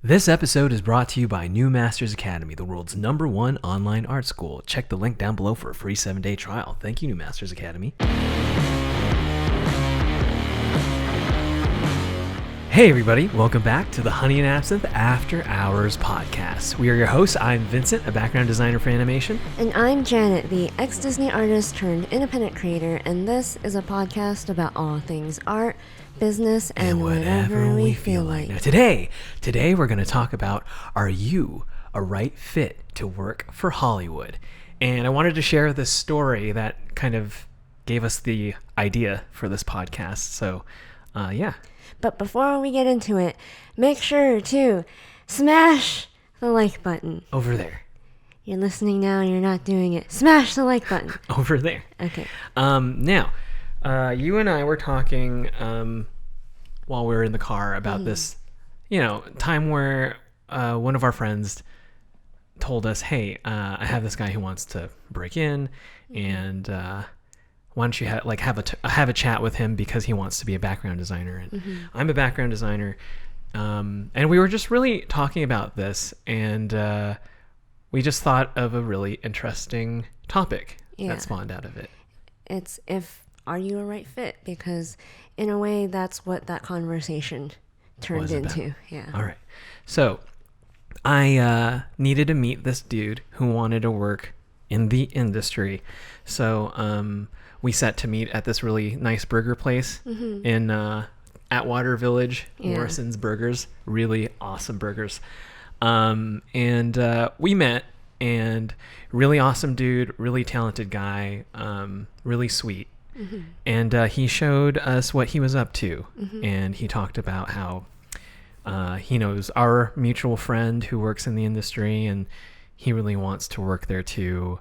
This episode is brought to you by New Masters Academy, the world's #1 online art school. Check the link down below for a free 7-day trial. Thank you, New Masters Academy. Hey everybody, welcome back to the Honey and Absinthe After Hours podcast. We are your hosts. I'm Vincent, a background designer for animation. And I'm Janet, the ex-Disney artist turned independent creator, and this is a podcast about all things art, business, and whatever we feel like. Now today we're going to talk about, are you a right fit to work for Hollywood? And I wanted to share this story that kind of gave us the idea for this podcast. So, yeah. But before we get into it, make sure to smash the like button. Over there. You're listening now and you're not doing it. Smash the like button. Over there. Okay. Now, you and I were talking while we were in the car about this, time where one of our friends told us, hey, I have this guy who wants to break in, and why don't you have a chat with him because he wants to be a background designer, and I'm a background designer, and we were just really talking about this, and we just thought of a really interesting topic that spawned out of it. It's are you a right fit? Because in a way, that's what that conversation turned into. Yeah. All right. So I needed to meet this dude who wanted to work in the industry. So we set to meet at this really nice burger place in Atwater Village, Morrison's Burgers. Really awesome burgers. And we met, and really awesome dude, really talented guy, really sweet. And he showed us what he was up to, and he talked about how he knows our mutual friend who works in the industry, and he really wants to work there too.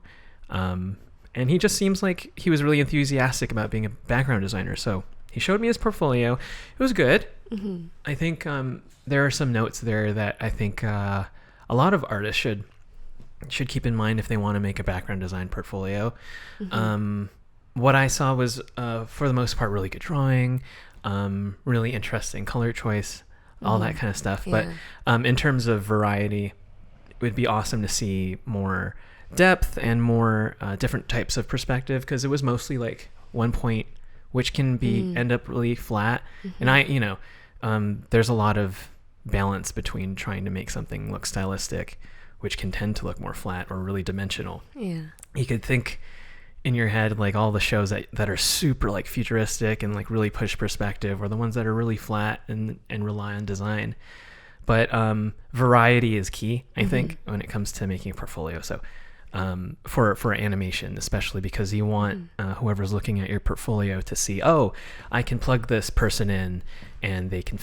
And he just seems like he was really enthusiastic about being a background designer. So he showed me his portfolio. It was good. I think there are some notes there that I think a lot of artists should keep in mind if they want to make a background design portfolio. What I saw was, for the most part, really good drawing, really interesting color choice, all that kind of stuff. Yeah. But in terms of variety, it would be awesome to see more depth and more different types of perspective, because it was mostly like one point, which can end up really flat. And there's a lot of balance between trying to make something look stylistic, which can tend to look more flat or really dimensional. Yeah. You could think in your head like all the shows that are super like futuristic and like really push perspective, or the ones that are really flat and rely on design. But variety is key, I think, when it comes to making a portfolio. So for animation, especially, because you want whoever's looking at your portfolio to see, oh, I can plug this person in and they can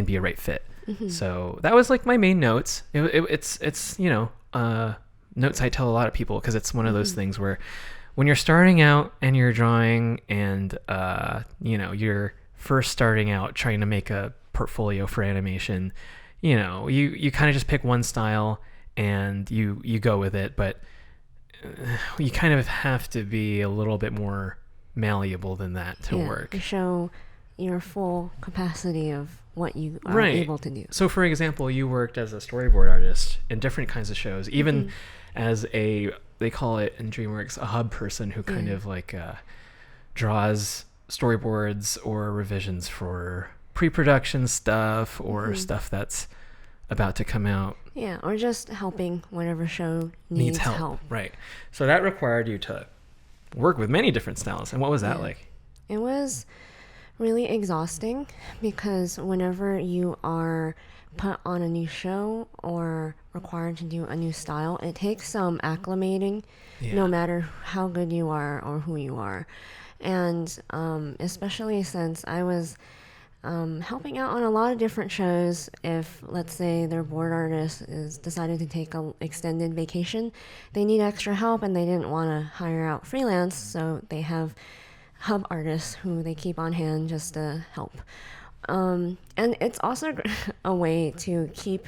be a right fit. So that was like my main notes. It's notes I tell a lot of people, because it's one of those things where when you're starting out and you're drawing, and you're first starting out trying to make a portfolio for animation, you kind of just pick one style and you go with it, but you kind of have to be a little bit more malleable than that to work. To show your full capacity of what you are able to do. So for example, you worked as a storyboard artist in different kinds of shows, even as they call it in DreamWorks, a hub person who kind of like draws storyboards or revisions for pre-production stuff, or stuff that's about to come out. Yeah, or just helping whatever show needs help. Right. So that required you to work with many different styles. And what was that like? It was really exhausting, because whenever you are put on a new show or required to do a new style, it takes some acclimating, no matter how good you are or who you are. And especially since I was helping out on a lot of different shows, if let's say their board artist is decided to take an extended vacation, they need extra help and they didn't want to hire out freelance, so they have hub artists who they keep on hand just to help. And it's also a way to keep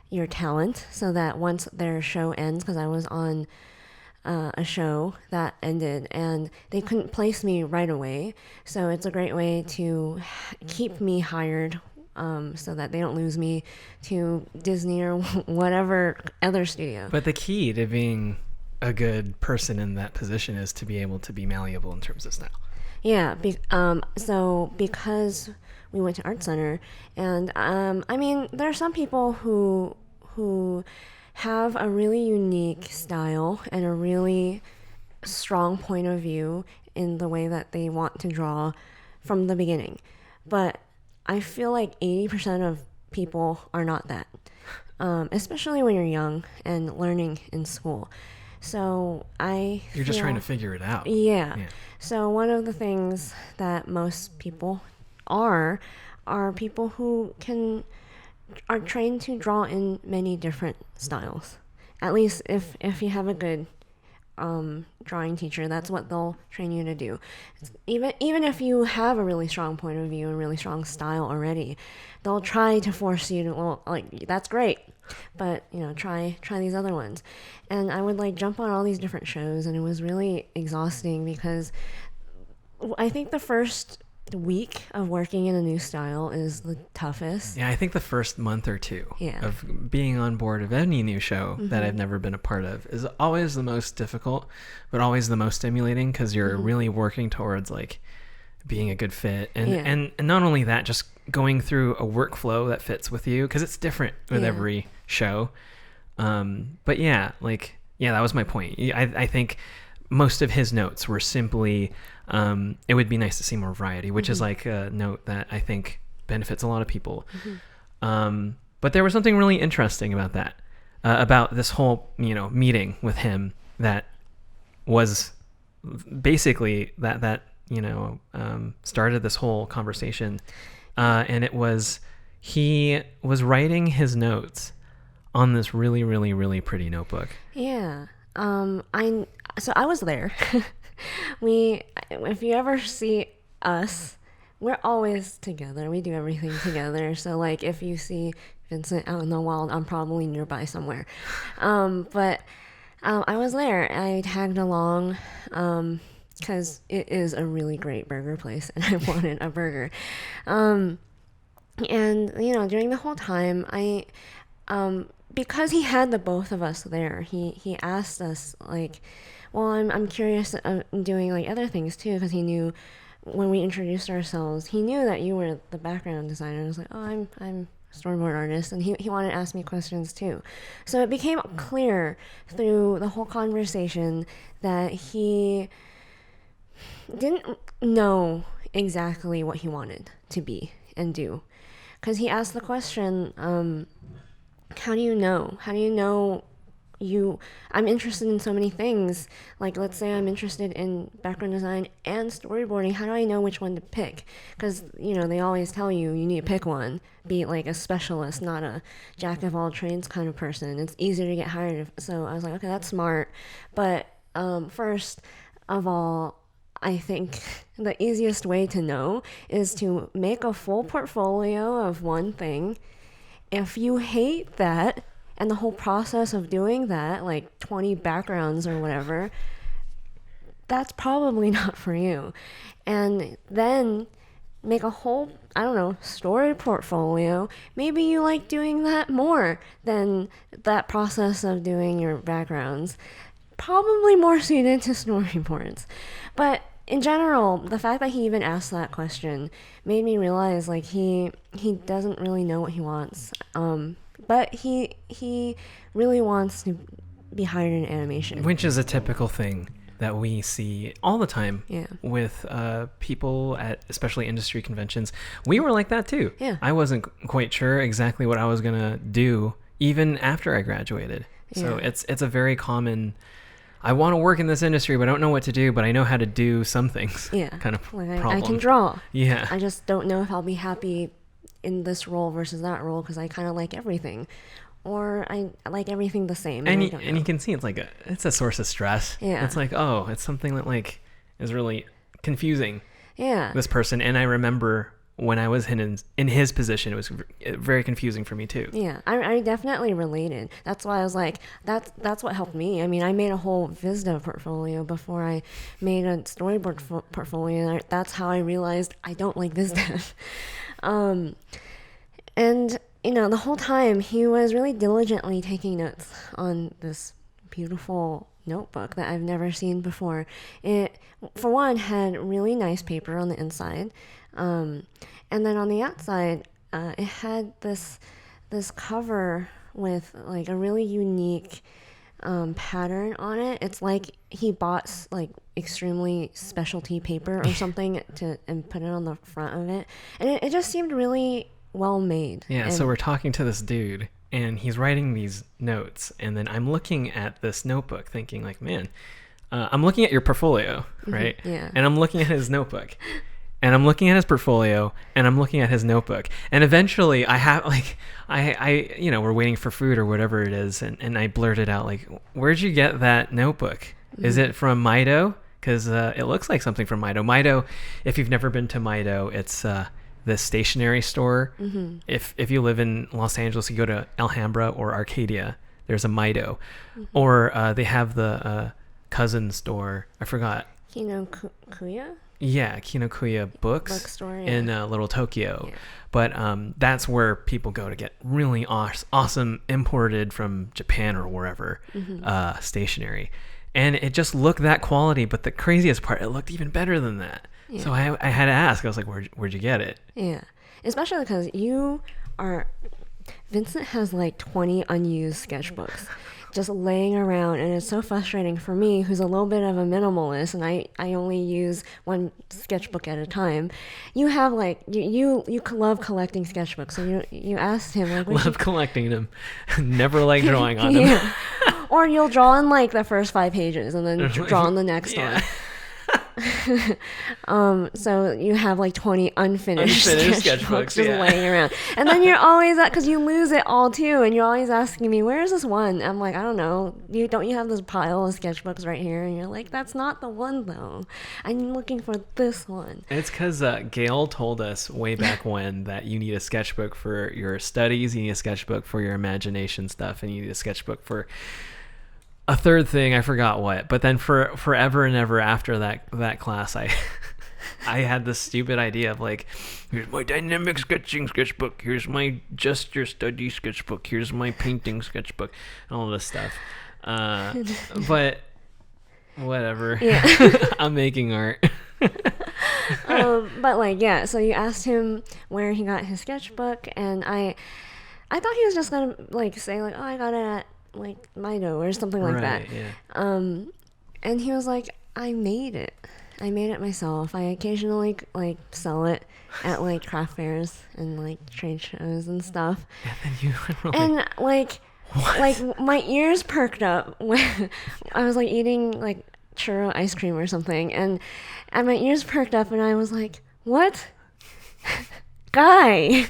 your talent, so that once their show ends, because I was on a show that ended and they couldn't place me right away, so it's a great way to keep me hired so that they don't lose me to Disney or whatever other studio. But the key to being a good person in that position is to be able to be malleable in terms of style. Yeah, so because we went to Art Center, and I mean, there are some people who have a really unique style and a really strong point of view in the way that they want to draw from the beginning. But I feel like 80% of people are not that, especially when you're young and learning in school. So You're just trying to figure it out. Yeah. So one of the things that most people are people who are trained to draw in many different styles. At least if you have a good drawing teacher, that's what they'll train you to do. Even if you have a really strong point of view and really strong style already, they'll try to force you to, well, like, that's great, but try these other ones. And I would like jump on all these different shows, and it was really exhausting because I think the first week of working in a new style is the toughest. Yeah, I think the first month or two of being on board of any new show that I've never been a part of is always the most difficult, but always the most stimulating, because you're really working towards like being a good fit, and not only that, just going through a workflow that fits with you, because it's different with every show. But that was my point. I think most of his notes were simply it would be nice to see more variety, which is like a note that I think benefits a lot of people. But there was something really interesting about that, about this whole meeting with him, that was basically that started this whole conversation, and it was, he was writing his notes on this really, really, really pretty notebook. Yeah. I was there. If you ever see us, we're always together. We do everything together. So like if you see Vincent out in the wild, I'm probably nearby somewhere. But I was there. I tagged along because it is a really great burger place, and I wanted a burger. And during the whole time, because he had the both of us there, he asked us like, well, I'm curious, doing like other things too, because he knew when we introduced ourselves, he knew that you were the background designer. I was like, oh, I'm a storyboard artist, and he wanted to ask me questions too. So it became clear through the whole conversation that he didn't know exactly what he wanted to be and do, because he asked the question, how do you know? How do you know I'm interested in so many things. Like, let's say I'm interested in background design and storyboarding. How do I know which one to pick? Because, they always tell you need to pick one. Be like a specialist, not a jack of all trades kind of person. It's easier to get hired. So I was like, okay, that's smart. But first of all, I think the easiest way to know is to make a full portfolio of one thing. If you hate that, and the whole process of doing that, like 20 backgrounds or whatever, that's probably not for you. And then make a whole, story portfolio. Maybe you like doing that more than that process of doing your backgrounds. Probably more suited to storyboards. But in general, the fact that he even asked that question made me realize like he doesn't really know what he wants. But he really wants to be hired in animation. Which is a typical thing that we see all the time with people at especially industry conventions. We were like that too. Yeah. I wasn't quite sure exactly what I was going to do even after I graduated. So it's a very common, I want to work in this industry, but I don't know what to do, but I know how to do some things kind of like problem. I can draw. Yeah. I just don't know if I'll be happy in this role versus that role, because I kind of like everything, or I like everything the same. And you can see it's a source of stress. Yeah. It's like, oh, it's something that like is really confusing. Yeah. This person. And I remember when I was in his position, it was very confusing for me too. Yeah, I definitely related. That's why I was like, that's what helped me. I mean, I made a whole VisDev portfolio before I made a storyboard portfolio. And that's how I realized I don't like VisDev. And, you know, the whole time he was really diligently taking notes on this beautiful notebook that I've never seen before. It, for one, had really nice paper on the inside. And then on the outside, it had this cover with like a really unique pattern on it. It's like he bought like extremely specialty paper or something and put it on the front of it, and it just seemed really well made. Yeah, and so we're talking to this dude and he's writing these notes, and then I'm looking at this notebook thinking like, man, I'm looking at your portfolio, right? Yeah. And I'm looking at his notebook. And I'm looking at his portfolio, and I'm looking at his notebook. And eventually I have like, I you know, we're waiting for food or whatever it is. And I blurted out like, where'd you get that notebook? Is it from Mido? Because it looks like something from Mido. Mido, if you've never been to Mido, it's this stationery store. If you live in Los Angeles, you go to Alhambra or Arcadia, there's a Mido. Or they have the cousin store. I forgot. Kinokuniya? Yeah, Kinokuniya Bookstore, yeah. in Little Tokyo. Yeah. But that's where people go to get really awesome imported from Japan or wherever stationery. And it just looked that quality, but the craziest part, it looked even better than that. Yeah. So I had to ask. I was like, where'd you get it? Yeah, especially because Vincent has like 20 unused sketchbooks just laying around, and it's so frustrating for me, who's a little bit of a minimalist, and I only use one sketchbook at a time. You have like you love collecting sketchbooks, so you asked him like, love collecting them, never like drawing on them. Or you'll draw on like the first 5 pages and then draw on the next one. So you have like 20 unfinished sketchbooks just laying around, and then you're always because you lose it all too, and you're always asking me, where's this one? I'm like, I don't know, don't you have this pile of sketchbooks right here? And you're like, that's not the one though, I'm looking for this one. It's because Gail told us way back when that you need a sketchbook for your studies, you need a sketchbook for your imagination stuff, and you need a sketchbook for a third thing, I forgot what, but then for forever and ever after that class, I had this stupid idea of like, here's my dynamic sketching sketchbook, here's my gesture study sketchbook, here's my painting sketchbook, all this stuff. But whatever. Yeah. I'm making art. But like, yeah, so you asked him where he got his sketchbook, and I thought he was just gonna like say like, oh, I got it at like Mido or something like that. Yeah. And he was like, I made it myself. I occasionally like sell it at like craft fairs and like trade shows and stuff. And then you were like, and like, what? Like my ears perked up when I was like eating like churro ice cream or something, and my ears perked up, and I was like, what? Guy,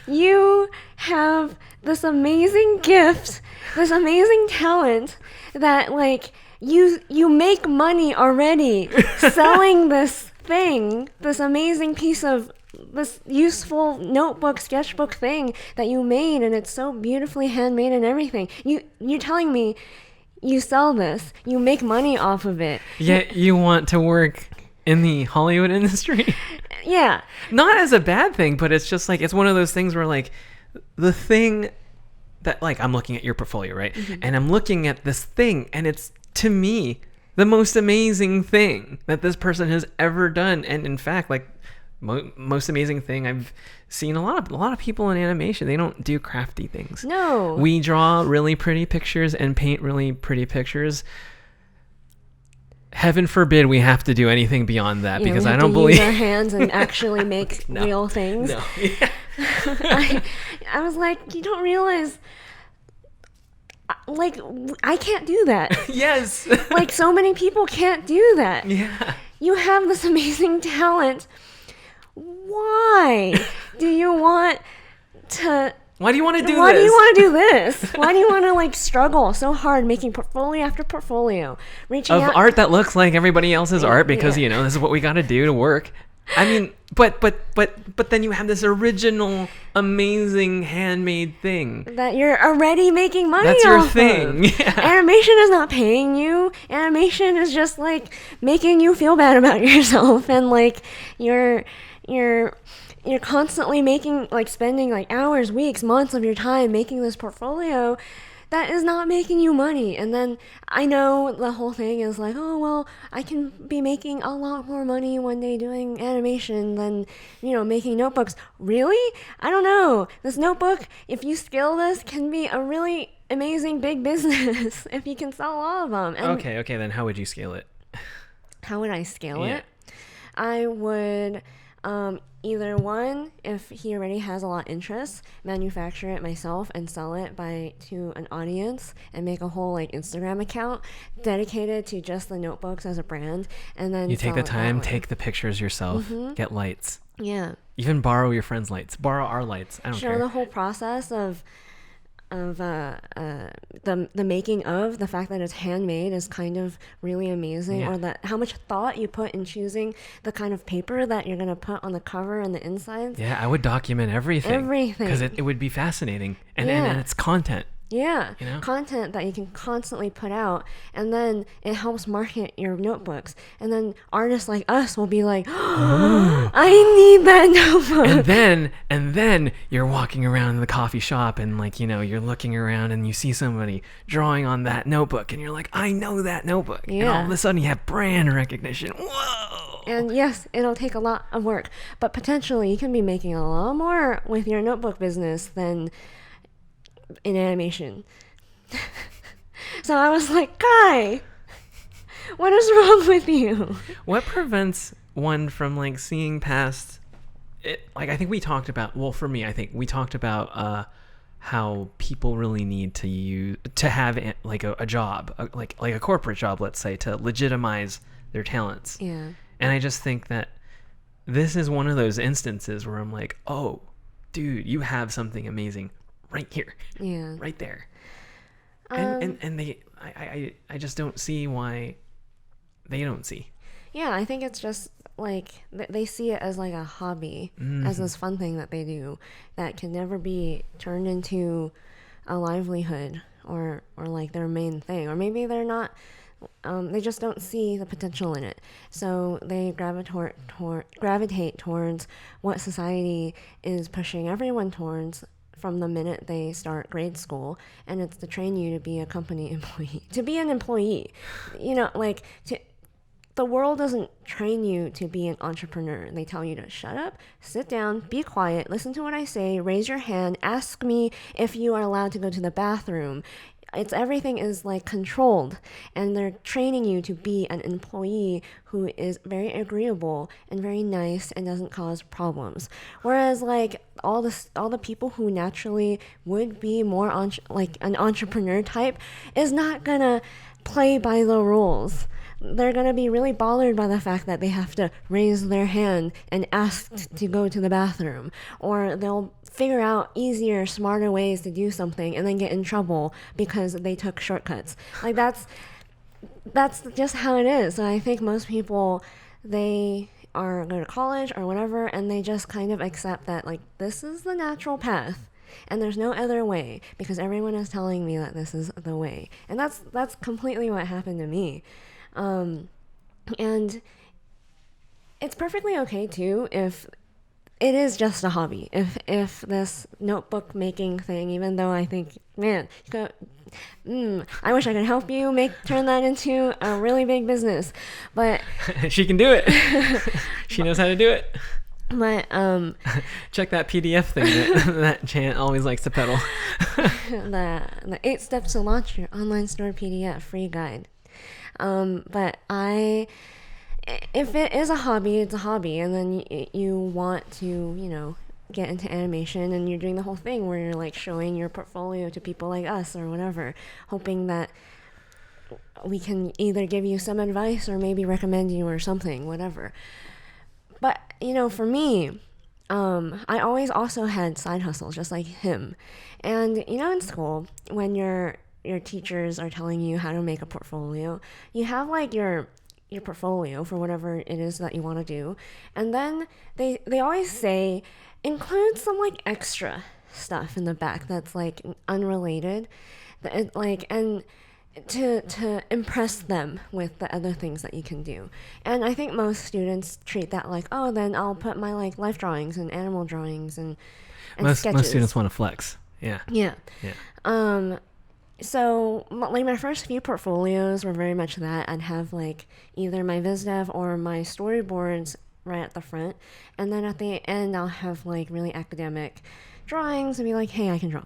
you have this amazing gift, this amazing talent that like you make money already selling this thing, this amazing piece of this useful notebook, sketchbook thing that you made, and it's so beautifully handmade and everything. You're telling me you sell this, you make money off of it. Yet you want to work in the Hollywood industry? Yeah. Not as a bad thing, but it's just like, it's one of those things where like the thing that like, I'm looking at your portfolio, right? And I'm looking at this thing, and it's, to me, the most amazing thing that this person has ever done. And in fact, like most amazing thing I've seen, a lot of people in animation, they don't do crafty things. No. We draw really pretty pictures and paint really pretty pictures. Heaven forbid we have to do anything beyond that, because I don't believe use our hands and actually make real things. No. Yeah. I was like, you don't realize, like, I can't do that. Yes. Like, so many people can't do that. Yeah. You have this amazing talent. Why do you want to... Why do you want to do this? Why do you want to do this? Why do you want to like struggle so hard making portfolio after portfolio, reaching out art that looks like everybody else's art, because you know, this is what we got to do to work. I mean, but then you have this original, amazing handmade thing that you're already making money off. That's your thing. Yeah. Animation is not paying you. Animation is just like making you feel bad about yourself, and like you're you're constantly making, like, spending like hours, weeks, months of your time making this portfolio that is not making you money. And then I know the whole thing is like, oh, well, I can be making a lot more money one day doing animation than, making notebooks. Really? I don't know. This notebook, if you scale this, can be a really amazing big business if you can sell all of them. And Okay, then how would you scale it? how would I scale Yeah. it? I would either one, if he already has a lot of interest, manufacture it myself and sell it to an audience and make a whole like Instagram account dedicated to just the notebooks as a brand, and then You take sell the it that time, way. take the pictures yourself, get lights. Yeah, Even borrow your friends' lights. Borrow our lights. I don't show care. the whole process of the making of, the fact that it's handmade is kind of really amazing. Yeah. Or that how much thought you put in choosing the kind of paper that you're gonna put on the cover and the insides. Yeah, I would document everything. Everything. Because it would be fascinating. And Yeah. it's content. Yeah, You know? content that you can constantly put out, and then it helps market your notebooks. And then artists like us will be like, oh, I need that notebook. And then you're walking around the coffee shop and like, you're looking around and you see somebody drawing on that notebook and you're like, I know that notebook. And all Yeah. of a sudden you have brand recognition. Whoa. And yes, it'll take a lot of work, but potentially you can be making a lot more with your notebook business than in animation. So I was like, Guy, what is wrong with you? What prevents one from like seeing past it? Like, I think we talked about, well, for me, I think we talked about how people really need to have like a job, like a corporate job, let's say, to legitimize their talents. Yeah. And I just think that this is one of those instances where I'm like, oh, dude, you have something amazing right here, Yeah. right there. And I just don't see why they don't see. Yeah, I think it's just like they see it as like a hobby, as this fun thing that they do that can never be turned into a livelihood or like their main thing. Or maybe they're not, they just don't see the potential in it. So they gravitate towards what society is pushing everyone towards from the minute they start grade school, and it's to train you to be a company employee, to be an employee. The world doesn't train you to be an entrepreneur. They tell you to shut up, sit down, be quiet, listen to what I say, raise your hand, ask me if you are allowed to go to the bathroom. Everything is like controlled, and they're training you to be an employee who is very agreeable and very nice and doesn't cause problems. Whereas like all the people who naturally would be more like an entrepreneur type is not gonna play by the rules. They're going to be really bothered by the fact that they have to raise their hand and ask to go to the bathroom. Or they'll figure out easier, smarter ways to do something and then get in trouble because they took shortcuts. Like that's just how it is. So I think most people, they are go to college or whatever, and they just kind of accept that like this is the natural path. And there's no other way because everyone is telling me that this is the way. And that's completely what happened to me. And it's perfectly okay too if it is just a hobby. If this notebook making thing, even though I think, man, I wish I could help you turn that into a really big business, but She can do it. She knows how to do it. But Check that PDF thing that Jan always likes to peddle. the 8 steps to launch your online store PDF free guide. But if it is a hobby, it's a hobby, and then you want to, get into animation, and you're doing the whole thing where you're like showing your portfolio to people like us or whatever, hoping that we can either give you some advice or maybe recommend you or something, whatever. But, for me, I always also had side hustles just like him. And, in school, when your teachers are telling you how to make a portfolio, you have like your portfolio for whatever it is that you want to do. And then they always say, include some like extra stuff in the back that's like unrelated. And to impress them with the other things that you can do. And I think most students treat that like, oh, then I'll put my like life drawings and animal drawings and sketches. Most students want to flex. Yeah. Yeah. Yeah. So like my first few portfolios were very much that. I'd have like either my VizDev or my storyboards right at the front, and then at the end I'll have like really academic drawings and be like, hey, I can draw.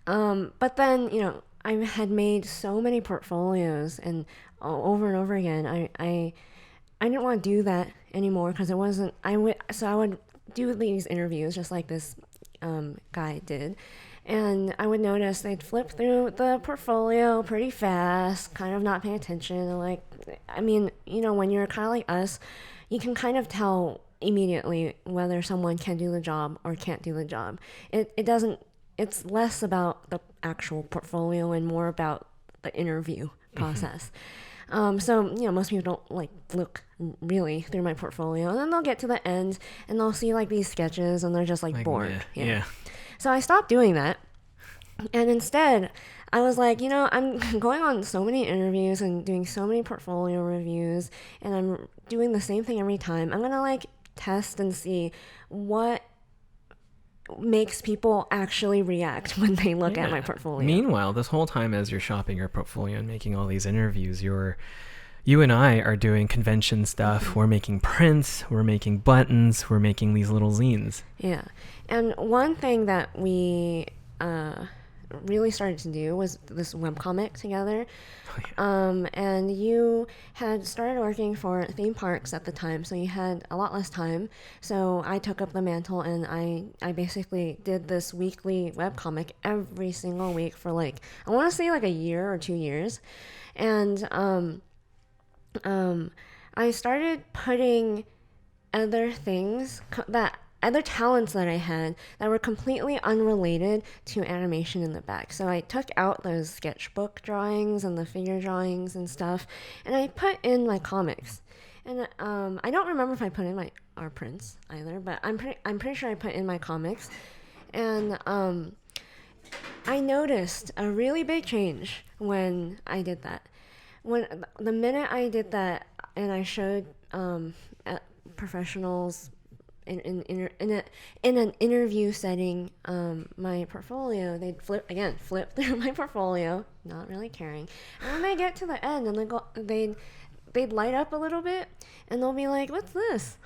But then, you know, I had made so many portfolios and over and over again. I didn't want to do that anymore because it wasn't. I would do these interviews just like this guy did, and I would notice they'd flip through the portfolio pretty fast, kind of not paying attention. Like, I mean, you know, when you're kind of like us, you can kind of tell immediately whether someone can do the job or can't do the job. It doesn't. It's less about the actual portfolio and more about the interview process. So, you know, most people don't like look really through my portfolio, and then they'll get to the end and they'll see like these sketches and they're just like bored. Yeah. So I stopped doing that. And instead I was like, you know, I'm going on so many interviews and doing so many portfolio reviews, and I'm doing the same thing every time. I'm going to like test and see what makes people actually react when they look at my portfolio. Meanwhile, this whole time as you're shopping your portfolio and making all these interviews, you and I are doing convention stuff. We're making prints, we're making buttons, we're making these little zines. Yeah. And one thing that we really started to do was this webcomic together. Oh, yeah. And you had started working for theme parks at the time, so you had a lot less time. So I took up the mantle, and I basically did this weekly webcomic every single week for like, I want to say like a year or 2 years. And I started putting other things other talents that I had that were completely unrelated to animation in the back. So I took out those sketchbook drawings and the figure drawings and stuff, and I put in my comics. And I don't remember if I put in our prints either, but I'm pretty sure I put in my comics. And I noticed a really big change when I did that. When the minute I did that and I showed professionals in an interview setting my portfolio, they'd flip through my portfolio, not really caring, and when they get to the end and they'd light up a little bit and they'll be like, what's this?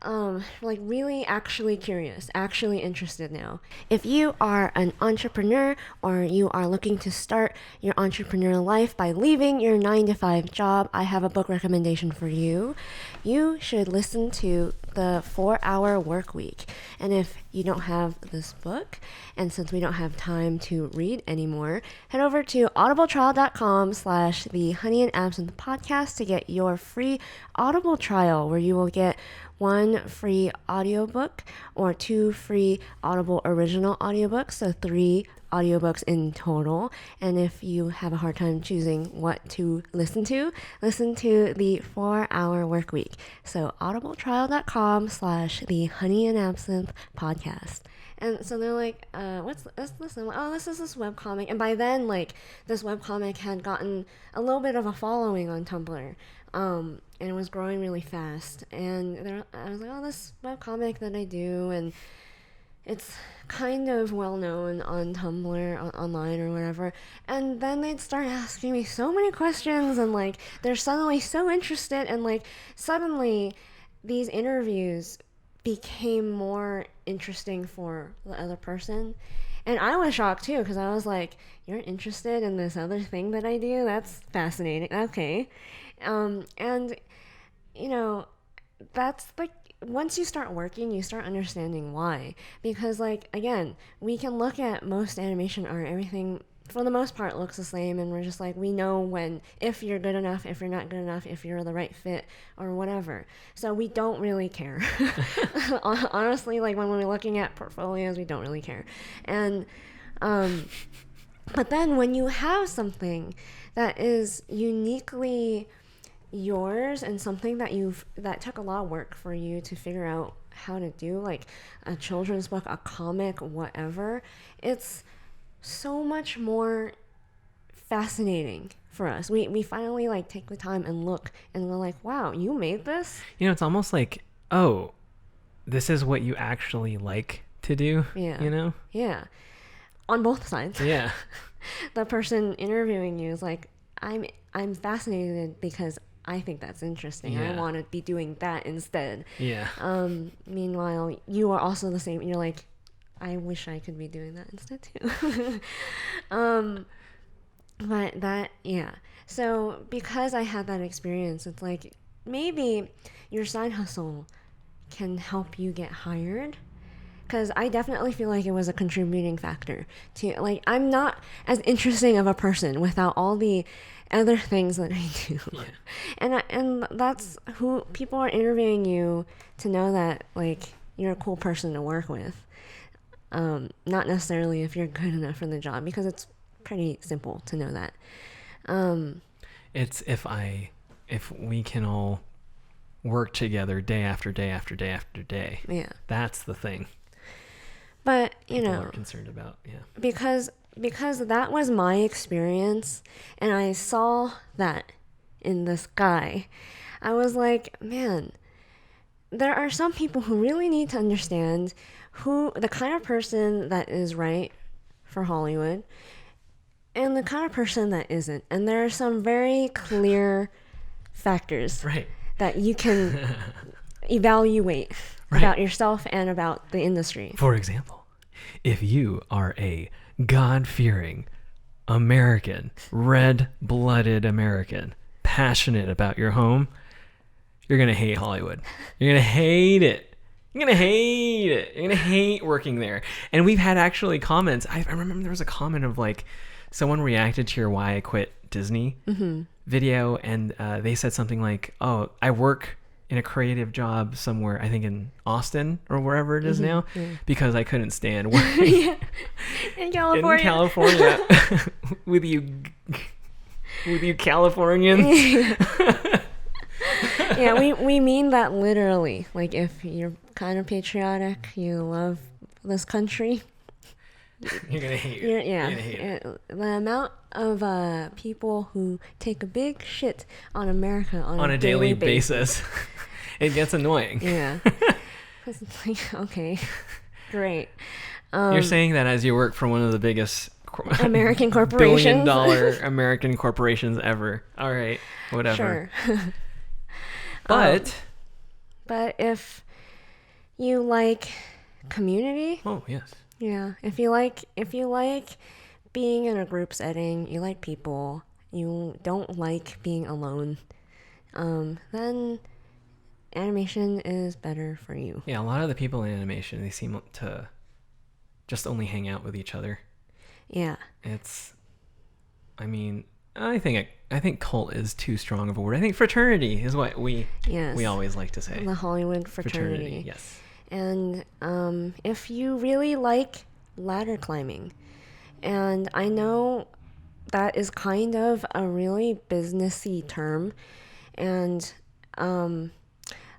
Like really actually curious, actually interested now. If you are an entrepreneur or you are looking to start your entrepreneurial life by leaving your 9-to-5 job, I have a book recommendation for you. You should listen to The 4-Hour Workweek. And if you don't have this book, and since we don't have time to read anymore, head over to audibletrial.com/the Honey and Absinthe podcast to get your free Audible trial, where you will get 1 free audiobook or 2 free Audible original audiobooks, so 3 audiobooks in total. And if you have a hard time choosing what to listen to the 4-Hour Workweek. So audibletrial.com/the Honey and Absinthe podcast. And so they're like, what's this? I'm like, oh, this is this webcomic. And by then, like, this webcomic had gotten a little bit of a following on Tumblr. And it was growing really fast. And I was like, oh, this webcomic that I do, and it's kind of well known on Tumblr, online or whatever. And then they'd start asking me so many questions, and like they're suddenly so interested, and like suddenly these interviews became more interesting for the other person. And I was shocked too, because I was like, you're interested in this other thing that I do? That's fascinating. Okay. And you know, that's like, once you start working, you start understanding why. Because, like, again, we can look at most animation art, everything for the most part looks the same, and we're just like, we know if you're good enough, if you're not good enough, if you're the right fit or whatever. So we don't really care. Honestly, like when we're looking at portfolios, we don't really care. And but then when you have something that is uniquely yours and something that took a lot of work for you to figure out how to do, like a children's book, a comic, whatever, it's so much more fascinating for us. We finally like take the time and look, and we're like, wow, you made this? You know, it's almost like, oh, this is what you actually like to do. Yeah. You know? Yeah. On both sides. Yeah. The person interviewing you is like, I'm fascinated because I think that's interesting. I Yeah. want to be doing that instead. Yeah. Meanwhile, you are also the same. You're like, I wish I could be doing that instead too. But that, yeah. So because I had that experience, it's like maybe your side hustle can help you get hired. Because I definitely feel like it was a contributing factor to, like, I'm not as interesting of a person without all the other things that I do. Yeah. And that's who people are interviewing you to know that, like, you're a cool person to work with. Not necessarily if you're good enough for the job, because it's pretty simple to know that. It's if we can all work together day after day after day after day. Yeah. That's the thing. But, you People know, are concerned about. Yeah. because that was my experience, and I saw that in this guy, I was like, man, there are some people who really need to understand who the kind of person that is right for Hollywood and the kind of person that isn't. And there are some very clear factors Right. that you can evaluate about yourself and about the industry. For example, if you are a God-fearing American, red-blooded American, passionate about your home, you're going to hate Hollywood. You're going to hate it. You're going to hate it. You're going to hate working there. And we've had actually comments. I remember there was a comment of like, someone reacted to your Why I Quit Disney video, and they said something like, oh, I work in a creative job somewhere, I think in Austin or wherever it is now, because I couldn't stand working In California. in California with you Californians. Yeah, we mean that literally. Like, if you're kind of patriotic, you love this country, You're gonna hate it. yeah. You're gonna hate it. The amount of people who take a big shit on America On a daily basis. It gets annoying. Yeah. 'Cause it's like, okay, great. You're saying that as you work for one of the biggest American corporations. $1 billion American corporations ever. All right, whatever. Sure. But But if you like community, oh yes, yeah. If you like being in a group setting, you like people, you don't like being alone, then animation is better for you. yeah. A lot of the people in animation, they seem to just only hang out with each other. Yeah. It's, I mean, I think cult is too strong of a word. I think fraternity is what we always like to say. The Hollywood fraternity. Yes. And if you really like ladder climbing, and I know that is kind of a really businessy term, and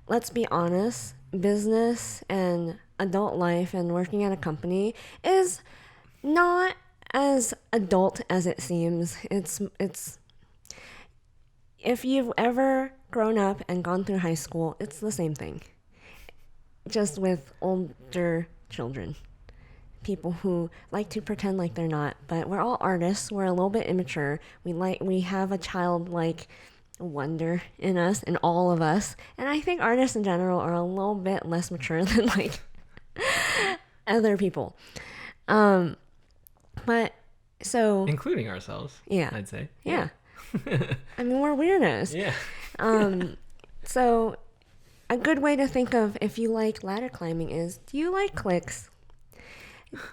let's be honest, business and adult life and working at a company is not as adult as it seems. It's if you've ever grown up and gone through high school, it's the same thing, just with older children, people who like to pretend like they're not. But we're all artists. We're a little bit immature. We have a childlike wonder in us, in all of us. And I think artists in general are a little bit less mature than like other people. But so including ourselves. Yeah. I'd say. Yeah. I mean, we're weirdos. Yeah. So a good way to think of if you like ladder climbing is, do you like clicks?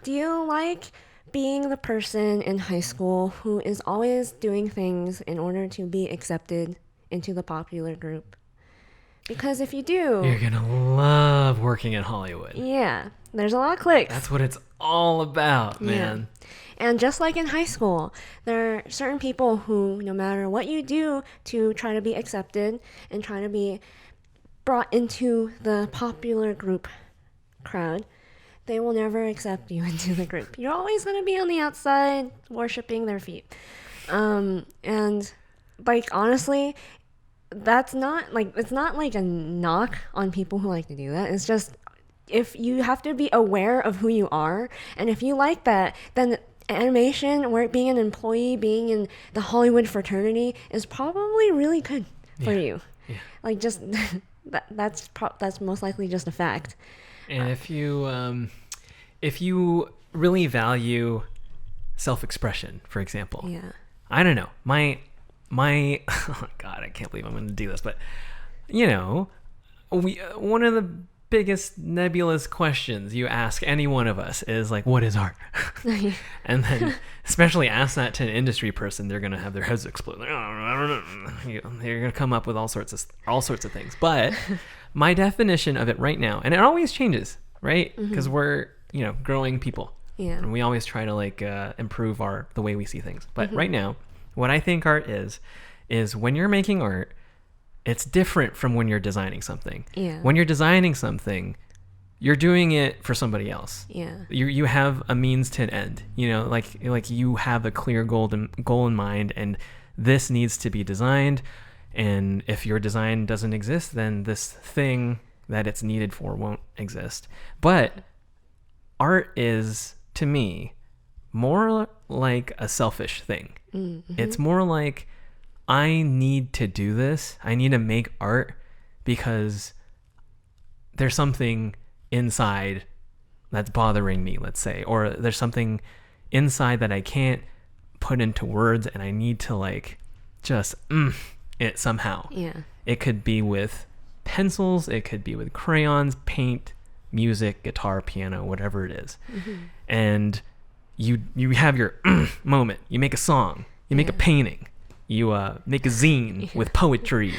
Do you like being the person in high school who is always doing things in order to be accepted into the popular group? Because if you do, You're going to love working in Hollywood. yeah, there's a lot of clicks. That's what it's all about, man. Yeah. And just like in high school, there are certain people who, no matter what you do to try to be accepted and try to be brought into the popular group crowd, they will never accept you into the group. You're always going to be on the outside worshiping their feet. And like honestly, that's not like it's not like a knock on people who like to do that. It's just if you have to be aware of who you are, and if you like that, then animation or being an employee, being in the Hollywood fraternity is probably really good for you. Yeah. Like just that's most likely just a fact. And if you really value self-expression, for example, Yeah. I don't know, my oh God, I can't believe I'm going to do this, but you know, one of the biggest nebulous questions you ask any one of us is like, what is art? And then especially ask that to an industry person, they're going to have their heads explode. Like, oh, I don't know. They're going to come up with all sorts of things. But my definition of it right now, and it always changes, right? Because we're, growing people. Yeah. And we always try to like improve the way we see things. But right now, what I think art is when you're making art, it's different from when you're designing something. Yeah. When you're designing something, you're doing it for somebody else. Yeah. You have a means to an end. Like you have a clear goal in mind, and this needs to be designed. And if your design doesn't exist, then this thing that it's needed for won't exist. But art is, to me, more like a selfish thing. Mm-hmm. It's more like, I need to do this. I need to make art because there's something inside that's bothering me, let's say, or there's something inside that I can't put into words, and I need to like just it somehow. Yeah. It could be with pencils, it could be with crayons, paint, music, guitar, piano, whatever it is. Mm-hmm. And you have your moment. You make a song, you make a painting, you make a zine with poetry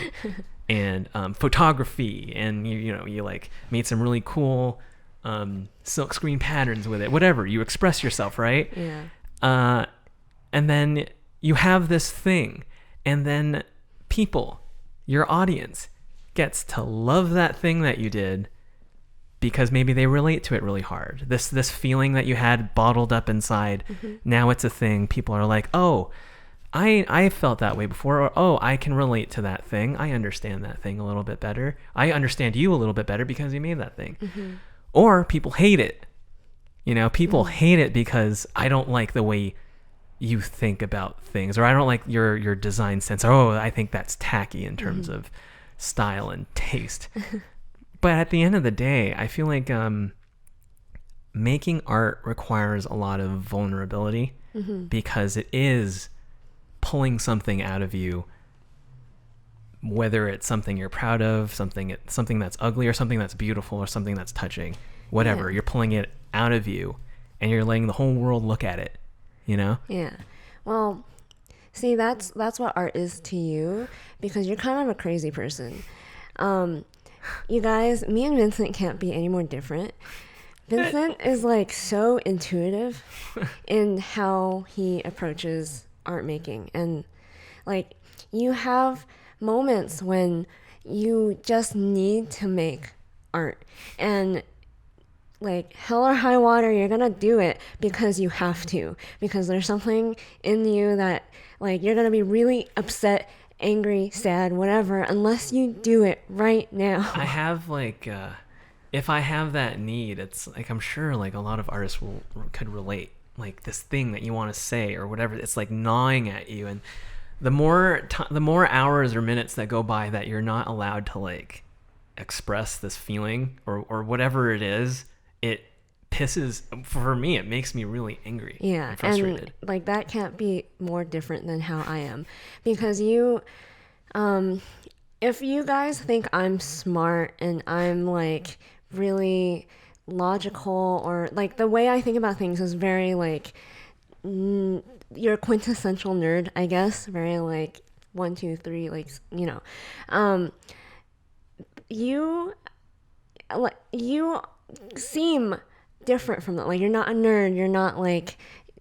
and photography, and you like made some really cool silk screen patterns with it. Whatever, you express yourself, right? Yeah. And then you have this thing, and then people, your audience, gets to love that thing that you did because maybe they relate to it really hard. This feeling that you had bottled up inside, now it's a thing. People are like, oh, I felt that way before, or oh, I can relate to that thing. I understand that thing a little bit better. I understand you a little bit better because you made that thing. Mm-hmm. Or people hate it. People hate it because I don't like the way you think about things, or I don't like your design sense. Oh, I think that's tacky in terms of style and taste. But at the end of the day, I feel like making art requires a lot of vulnerability because it is pulling something out of you, whether it's something you're proud of, something that's ugly, or something that's beautiful, or something that's touching, whatever. You're pulling it out of you, and you're letting the whole world look at it. Yeah. Well, see, that's what art is to you, because you're kind of a crazy person. You guys, me and Vincent can't be any more different. Vincent is like so intuitive in how he approaches art making, and like you have moments when you just need to make art, and like hell or high water, you're gonna do it because you have to, because there's something in you that like you're gonna be really upset, angry, sad, whatever, unless you do it right now. I have like if I have that need, it's like I'm sure like a lot of artists could relate. Like this thing that you want to say or whatever, it's like gnawing at you, and the more hours or minutes that go by that you're not allowed to like express this feeling or whatever it is, it makes me really angry. Yeah, and frustrated. And like that can't be more different than how I am, because you if you guys think I'm smart and I'm like really logical, or like the way I think about things is very like you're a quintessential nerd, I guess, very like 1, 2, 3, like you seem different from that. Like you're not a nerd, you're not like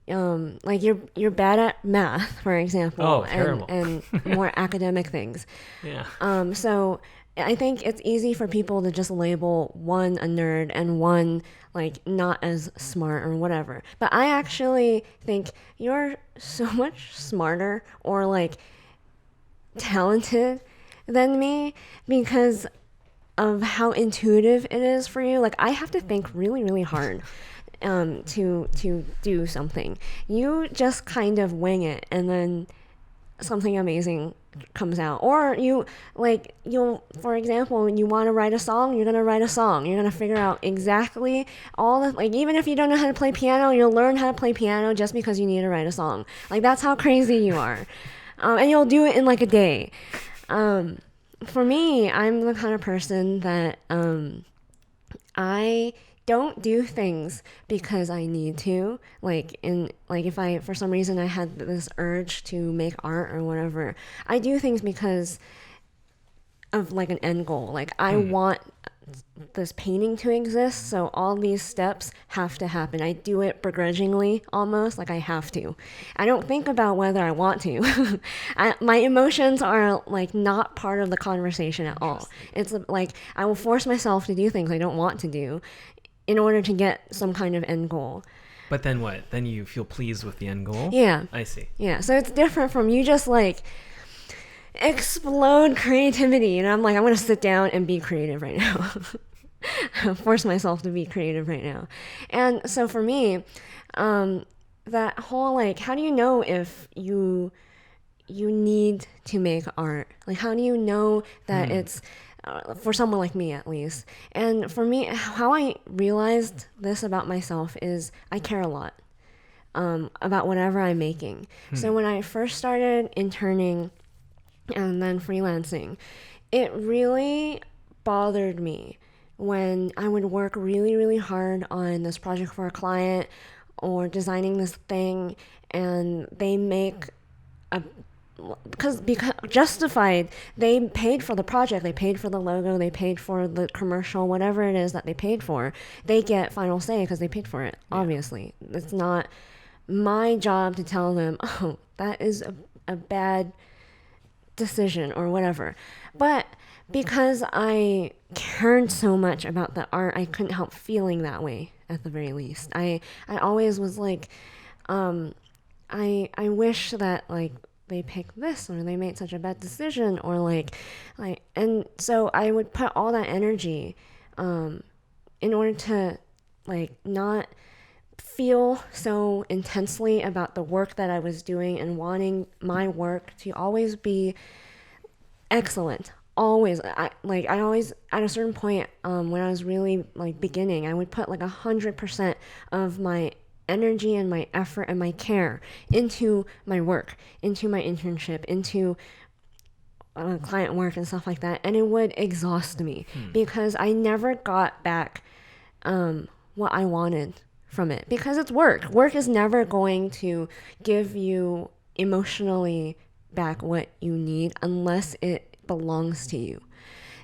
you're bad at math, for example. Oh, terrible. and more academic things. Yeah. So I think it's easy for people to just label one a nerd and one like not as smart or whatever. But I actually think you're so much smarter or like talented than me because of how intuitive it is for you. Like I have to think really, really hard to do something. You just kind of wing it, and then something amazing comes out. Or you'll, for example, you want to write a song, you're gonna write a song. You're gonna figure out exactly all the like. Even if you don't know how to play piano, you'll learn how to play piano just because you need to write a song. Like that's how crazy you are, and you'll do it in like a day. For me, I'm the kind of person that I don't do things because I need to. Like if I for some reason I had this urge to make art or whatever, I do things because of like an end goal. Like I want this painting to exist, so all these steps have to happen. I do it begrudgingly, almost like I have to. I don't think about whether I want to. My emotions are like not part of the conversation at all. It's like I will force myself to do things I don't want to do in order to get some kind of end goal. But then what? Then you feel pleased with the end goal? Yeah. I see. Yeah, so it's different from you just like explode creativity, and I'm like, I'm gonna sit down and be creative right now. Force myself to be creative right now. And so for me, that whole like, how do you know if you need to make art? Like how do you know that it's for someone like me at least? And for me, how I realized this about myself is I care a lot about whatever I'm making. So when I first started interning and then freelancing, it really bothered me when I would work really, really hard on this project for a client or designing this thing, and they make a because justified, they paid for the project, they paid for the logo, they paid for the commercial, whatever it is that they paid for, they get final say because they paid for it. Obviously, it's not my job to tell them, oh, that is a bad decision or whatever. But because I cared so much about the art, I couldn't help feeling that way at the very least. I always was like, I wish that like they picked this or they made such a bad decision or like, and so I would put all that energy in order to like not feel so intensely about the work that I was doing and wanting my work to always be excellent. Always. I always at a certain point when I was really like beginning, I would put like 100% of my energy and my effort and my care into my work, into my internship, into client work and stuff like that, and it would exhaust me because I never got back what I wanted from it, because it's work. Work is never going to give you emotionally back what you need unless it belongs to you.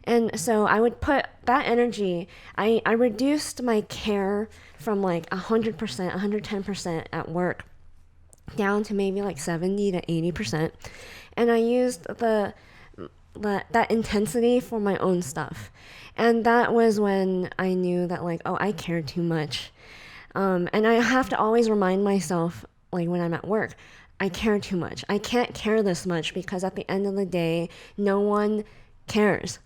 And so I would put that energy, I reduced my care from like 100%, 110% at work down to maybe like 70 to 80%. And I used that intensity for my own stuff. And that was when I knew that like, oh, I care too much. And I have to always remind myself, like when I'm at work, I care too much. I can't care this much because at the end of the day, no one cares.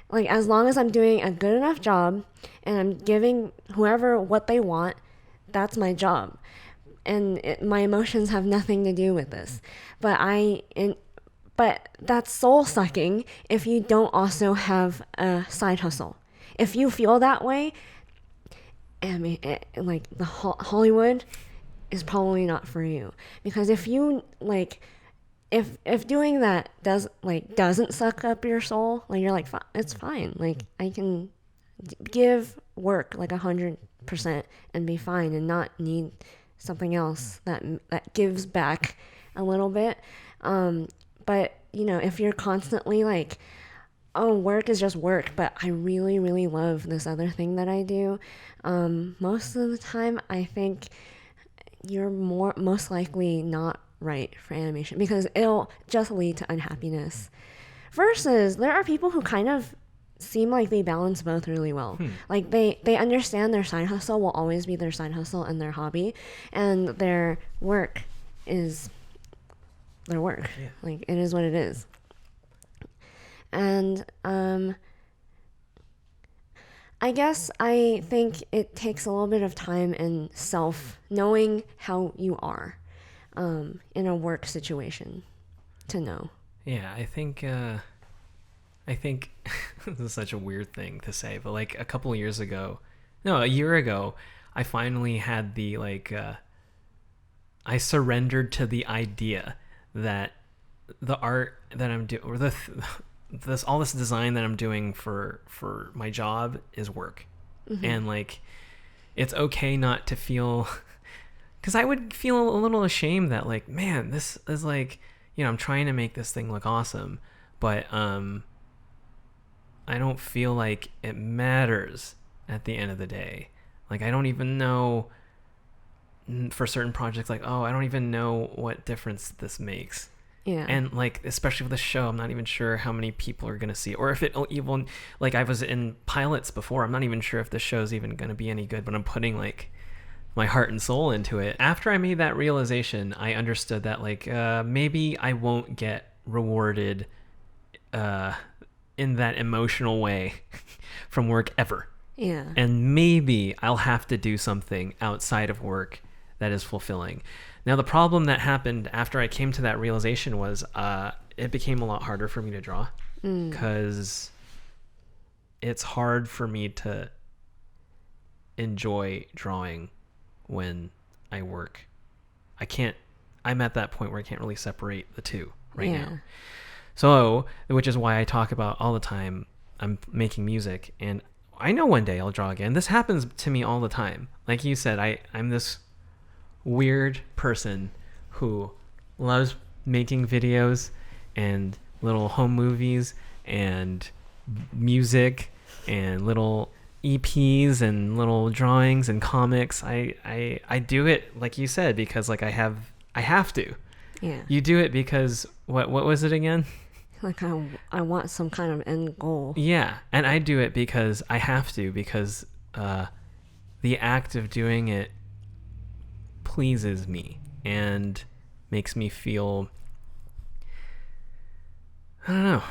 Like as long as I'm doing a good enough job and I'm giving whoever what they want, that's my job. And my emotions have nothing to do with this. But that's soul sucking if you don't also have a side hustle. If you feel that way, I mean, like the Hollywood is probably not for you, because if you like, if doing that doesn't suck up your soul, like you're like, it's fine. Like I can give work like 100% and be fine and not need something else that gives back a little bit. But you know, if you're constantly like, oh, work is just work, but I really, really love this other thing that I do, most of the time I think you're most likely not right for animation, because it'll just lead to unhappiness Versus there are people who kind of seem like they balance both really well. Like they understand their side hustle will always be their side hustle and their hobby, and their work is their work. Yeah. Like it is what it is. And I guess I think it takes a little bit of time and knowing how you are in a work situation to know. Yeah, I think this is such a weird thing to say, but like a year ago, I finally had the I surrendered to the idea that the art that I'm doing, or all this design that I'm doing for my job is work. And like, it's okay not to feel, because I would feel a little ashamed that like, man, this is like, I'm trying to make this thing look awesome, but I don't feel like it matters at the end of the day. Like, I don't even know for certain projects, like, I don't even know what difference this makes. Yeah. And like, especially with the show, I'm not even sure how many people are going to see it, or if it'll even, like, I was in pilots before, I'm not even sure if the show's even going to be any good, but I'm putting like my heart and soul into it. After I made that realization, I understood that like, maybe I won't get rewarded in that emotional way from work ever. Yeah. And maybe I'll have to do something outside of work that is fulfilling. Now, the problem that happened after I came to that realization was it became a lot harder for me to draw, because it's hard for me to enjoy drawing when I work. I'm at that point where I can't really separate the two right now. So, which is why I talk about all the time, I'm making music, and I know one day I'll draw again. This happens to me all the time. Like you said, I'm this weird person who loves making videos and little home movies and music and little EPs and little drawings and comics. I do it, like you said, because like I have to. Yeah. You do it because what was it again? Like I want some kind of end goal. Yeah, and I do it because I have to, because the act of doing it pleases me and makes me feel, I don't know,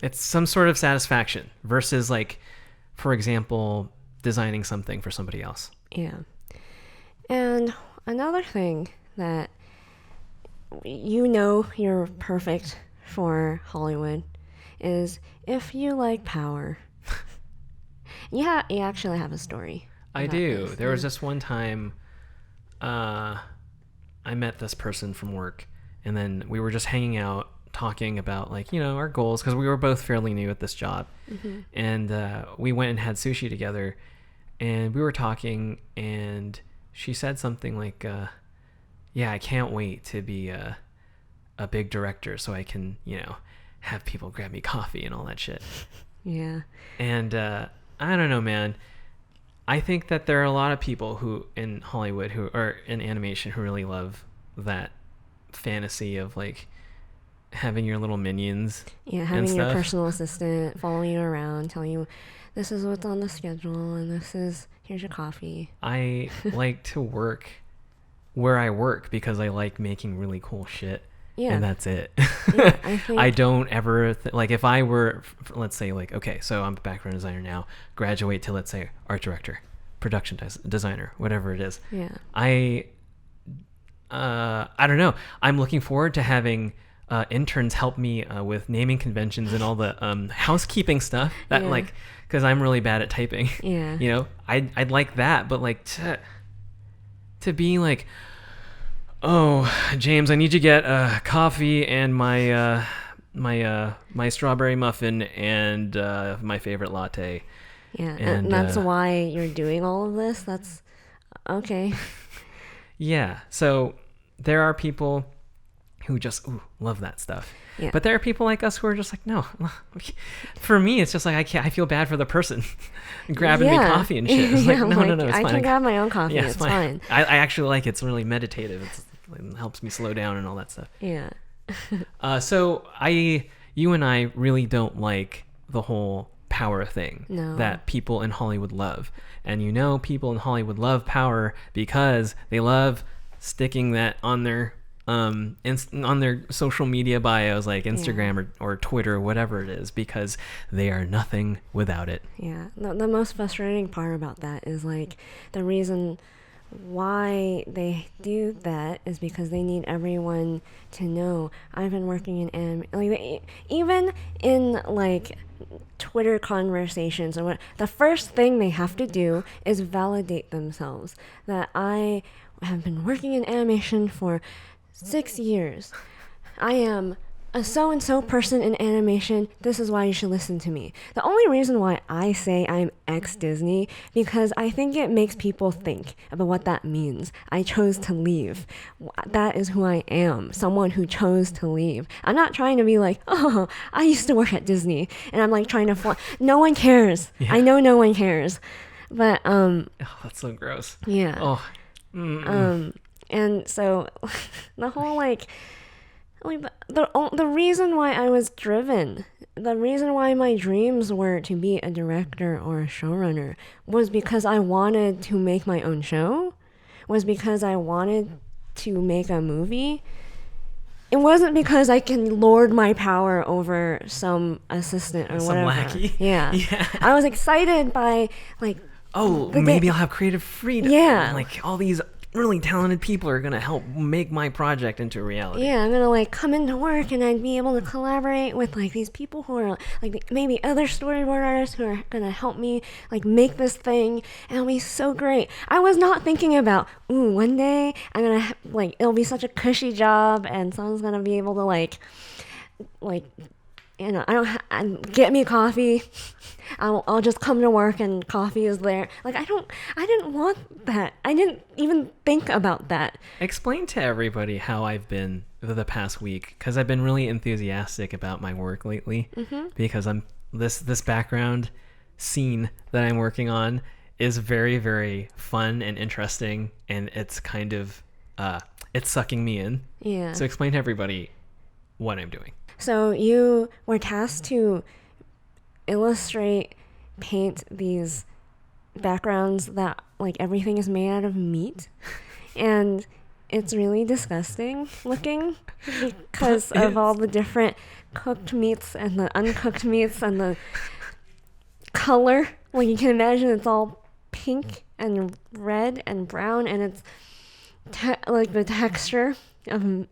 it's some sort of satisfaction versus like, for example, designing something for somebody else. Yeah. And another thing that you're perfect for Hollywood is if you like power. You actually have a story. I do. There was this one time I met this person from work, and then we were just hanging out talking about like, our goals, because we were both fairly new at this job. And we went and had sushi together, and we were talking, and she said something like, yeah, I can't wait to be a big director so I can, have people grab me coffee and all that shit. Yeah. And I don't know, man. I think that there are a lot of people who in Hollywood who are in animation who really love that fantasy of like having your little minions. Yeah, having your personal assistant follow you around, tell you this is what's on the schedule and here's your coffee. I like to work where I work because I like making really cool shit. Yeah. And that's it. Yeah, I don't ever like, if I were, let's say like, okay, so I'm a background designer now, graduate to, let's say, art director, production designer, whatever it is. Yeah. I don't know. I'm looking forward to having interns help me with naming conventions and all the housekeeping stuff that like, because I'm really bad at typing. Yeah. I'd like that, but like to be like, oh, James, I need you to get coffee and my strawberry muffin and my favorite latte. Yeah, and that's why you're doing all of this? That's okay. Yeah, so there are people who just love that stuff. Yeah. But there are people like us who are just like, no. For me, it's just like, I feel bad for the person grabbing me coffee and shit. It's like, no, it's fine. I can grab my own coffee. Yeah, it's fine. I actually like it. It's really meditative. It helps me slow down and all that stuff. Yeah. So you and I really don't like the whole power thing No. that people in Hollywood love. And people in Hollywood love power because they love sticking that on their on their social media bios, like Instagram or Twitter, whatever it is, because they are nothing without it. Yeah. The most frustrating part about that is like the reason why they do that is because they need everyone to know I've been working in anime. Like even in like Twitter conversations and what, the first thing they have to do is validate themselves that I have been working in animation for 6 years. I am a so-and-so person in animation. This is why you should listen to me. The only reason why I say I'm ex-Disney, because I think it makes people think about what that means. I chose to leave. That is who I am, someone who chose to leave. I'm not trying to be like, oh, I used to work at Disney, and I'm like trying to no one cares. Yeah. I know no one cares. But, oh, that's so gross. Yeah. Oh. And so the whole like the reason why I was driven, the reason why my dreams were to be a director or a showrunner was because I wanted to make my own show, was because I wanted to make a movie. It wasn't because I can lord my power over some assistant or some whatever. Lackey. Yeah. I was excited by like, maybe I'll have creative freedom. Yeah. Like all these really talented people are going to help make my project into a reality. Yeah, I'm going to like come into work and I'd be able to collaborate with like these people who are like maybe other storyboard artists who are going to help me like make this thing, and it'll be so great. I was not thinking about, one day I'm going to like, it'll be such a cushy job and someone's going to be able to like get me coffee. I'll just come to work and coffee is there. Like I didn't want that. I didn't even think about that. Explain to everybody how I've been the past week, because I've been really enthusiastic about my work lately. Because I'm this background scene that I'm working on is very, very fun and interesting, and it's kind of it's sucking me in. Yeah. So explain to everybody what I'm doing. So you were tasked to paint these backgrounds that like everything is made out of meat, and it's really disgusting looking because of all the different cooked meats and the uncooked meats and the color. Like you can imagine it's all pink and red and brown, and it's like the texture of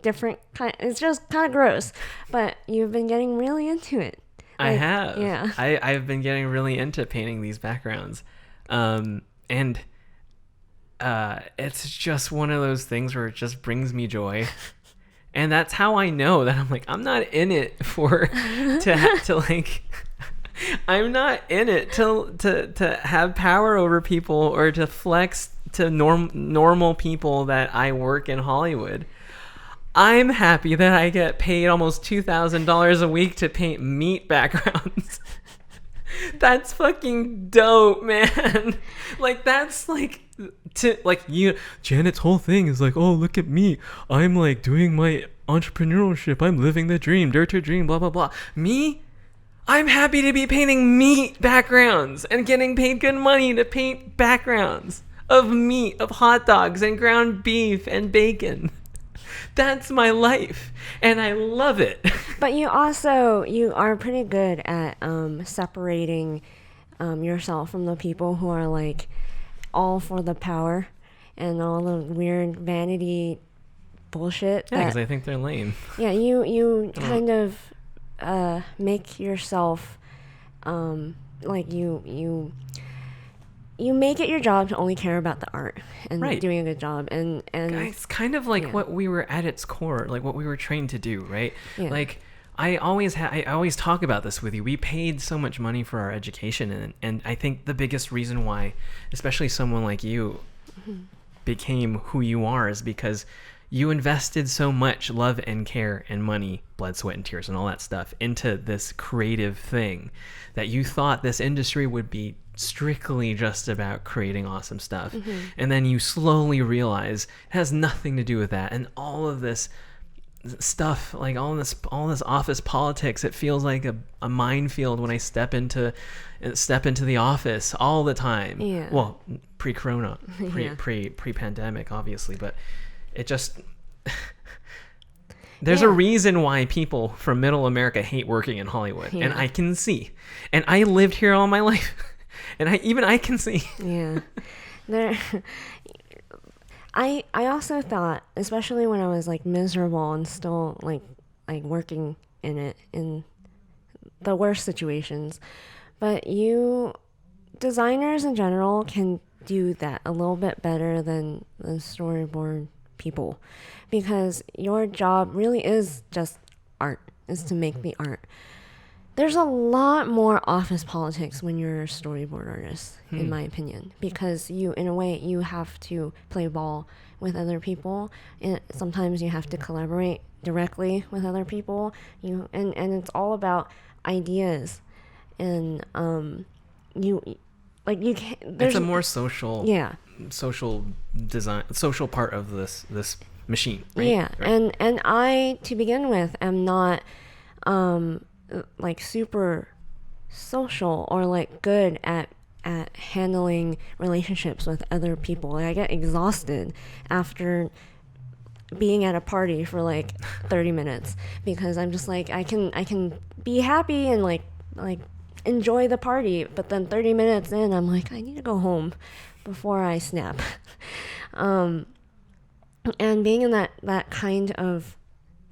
different kind. It's just kind of gross, but you've been getting really into it. I have. Yeah. I've been getting really into painting these backgrounds, and it's just one of those things where it just brings me joy, and that's how I know that I'm like, I'm not in it I'm not in it to have power over people or to flex to normal people that I work in Hollywood. I'm happy that I get paid almost $2,000 a week to paint meat backgrounds. That's fucking dope, man. Like that's like Janet's whole thing is like, oh, look at me. I'm like doing my entrepreneurship. I'm living the dream, dare to dream, blah blah blah. Me, I'm happy to be painting meat backgrounds and getting paid good money to paint backgrounds of meat, of hot dogs and ground beef and bacon. That's my life, and I love it. But you are pretty good at separating yourself from the people who are like all for the power and all the weird vanity bullshit. Yeah, because I think they're lame. Yeah, you kind of make yourself like you make it your job to only care about the art and doing a good job, and it's kind of like what we were at its core, like what we were trained to do, right? Yeah. Like I always talk about this with you. We paid so much money for our education, and I think the biggest reason why, especially someone like you, became who you are is because you invested so much love and care and money, blood, sweat, and tears, and all that stuff into this creative thing that you thought this industry would be strictly just about creating awesome stuff. And then you slowly realize it has nothing to do with that, and all of this stuff, like all this office politics. It feels like a minefield when I step into the office all the time. Yeah. Well, pre-corona, Yeah. pre-pandemic, obviously, but it just there's Yeah. a reason why people from middle America hate working in Hollywood, and Yeah. I can see. And I lived here all my life, and I can see. Yeah. There I also thought, especially when I was like miserable and still like working in it in the worst situations, but designers in general can do that a little bit better than the storyboard people, because your job really is just art, is to make the art. There's a lot more office politics when you're a storyboard artist, in my opinion, because in a way, you have to play ball with other people, and sometimes you have to collaborate directly with other people. And it's all about ideas, and you can't. It's a more social, Yeah. social design, social part of this machine, right? Yeah, Right. and I, to begin with, am not like super social or like good at handling relationships with other people. Like, I get exhausted after being at a party for like 30 minutes, because I'm just like, I can be happy and like enjoy the party, but then 30 minutes in, I'm like, I need to go home before I snap. And being in that kind of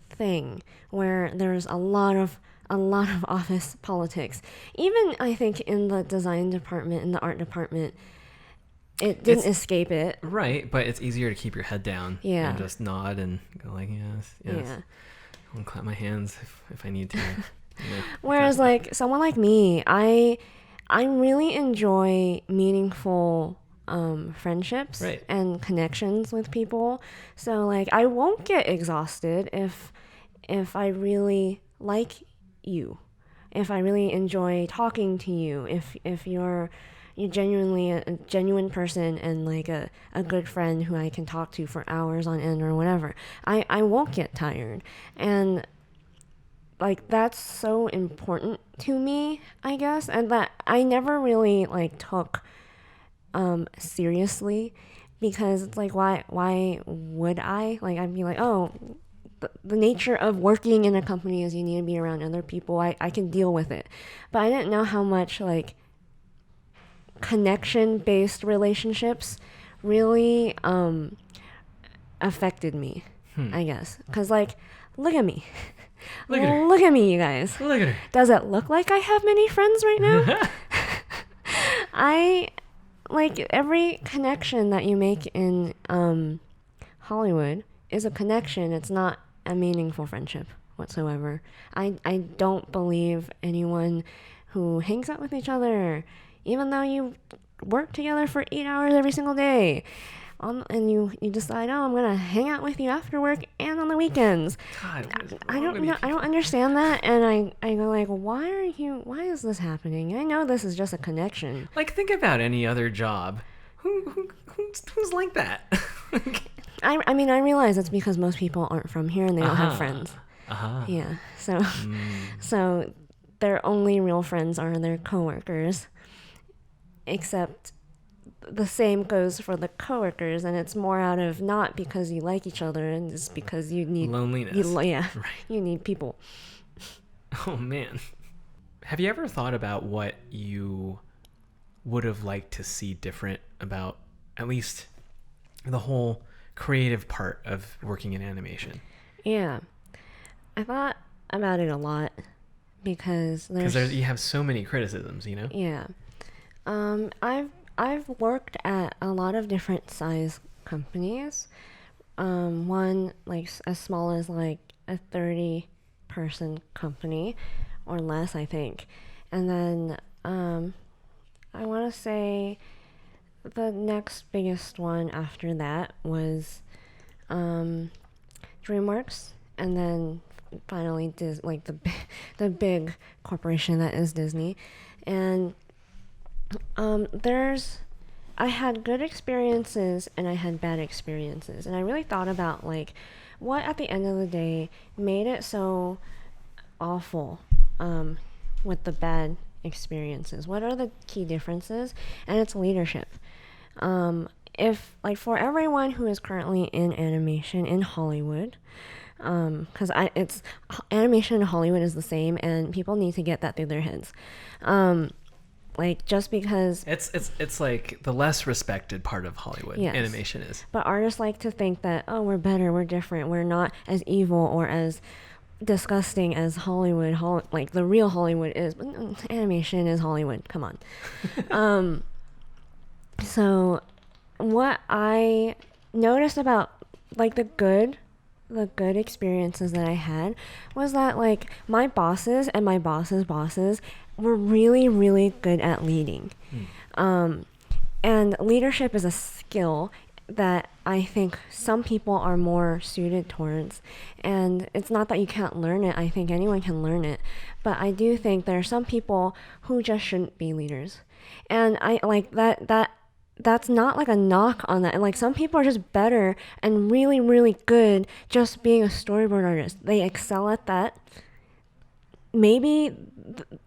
thing where there's a lot of office politics, even I think in the design department, in the art department, it didn't escape it. Right, but it's easier to keep your head down, Yeah. and just nod and go like, yes. Yeah. I'll clap my hands if I need to. Whereas like someone like me, I really enjoy meaningful friendships, Right. and connections with people. So like I won't get exhausted if I really like you, if I really enjoy talking to you, if you're genuinely a genuine person and like a good friend who I can talk to for hours on end or whatever. I won't get tired. And like that's so important to me, I guess, and that I never really like took seriously, because it's like, why would I? Like, I'd be like, oh, the nature of working in a company is you need to be around other people. I can deal with it. But I didn't know how much like connection based relationships really affected me, I guess. Because like, look at me. Look at her. Look at me, you guys. Look at her. Does it look like I have many friends right now? I like every connection that you make in Hollywood is a connection. It's not a meaningful friendship whatsoever. I don't believe anyone who hangs out with each other, even though you work together for 8 hours every single day, and you decide, oh, I'm gonna hang out with you after work and on the weekends. God, what is I wrong don't with know. you I don't understand that, and I go like, why is this happening? I know this is just a connection. Like, think about any other job. Who's like that? I mean, I realize it's because most people aren't from here and they don't have friends. Yeah, so their only real friends are their coworkers. Except the same goes for the coworkers, and it's more out of not because you like each other, and it's because you need loneliness. Yeah, Right. You need people. Oh man, have you ever thought about what you would have liked to see different about at least the whole creative part of working in animation? Yeah, I thought about it a lot, because you have so many criticisms, you know? Yeah. I've worked at a lot of different size companies. One like as small as like a 30-person company or less, I think. And then I want to say the next biggest one after that was DreamWorks, and then finally the big corporation that is Disney. And I had good experiences and I had bad experiences, and I really thought about like what at the end of the day made it so awful with the bad experiences? What are the key differences? And it's leadership. If like for everyone who is currently in animation in Hollywood, because it's animation in Hollywood is the same, and people need to get that through their heads. Like just because it's like the less respected part of Hollywood. Yes. Animation is. But artists like to think that, oh, we're better, we're different, we're not as evil or as disgusting as Hollywood, like the real Hollywood is. But animation is Hollywood. Come on. So what I noticed about like the good experiences that I had was that like my bosses and my boss's bosses were really, really good at leading. And leadership is a skill that I think some people are more suited towards. And it's not that you can't learn it. I think anyone can learn it. But I do think there are some people who just shouldn't be leaders. And I like that's not like a knock on that. And like some people are just better and really, really good just being a storyboard artist. They excel at that. Maybe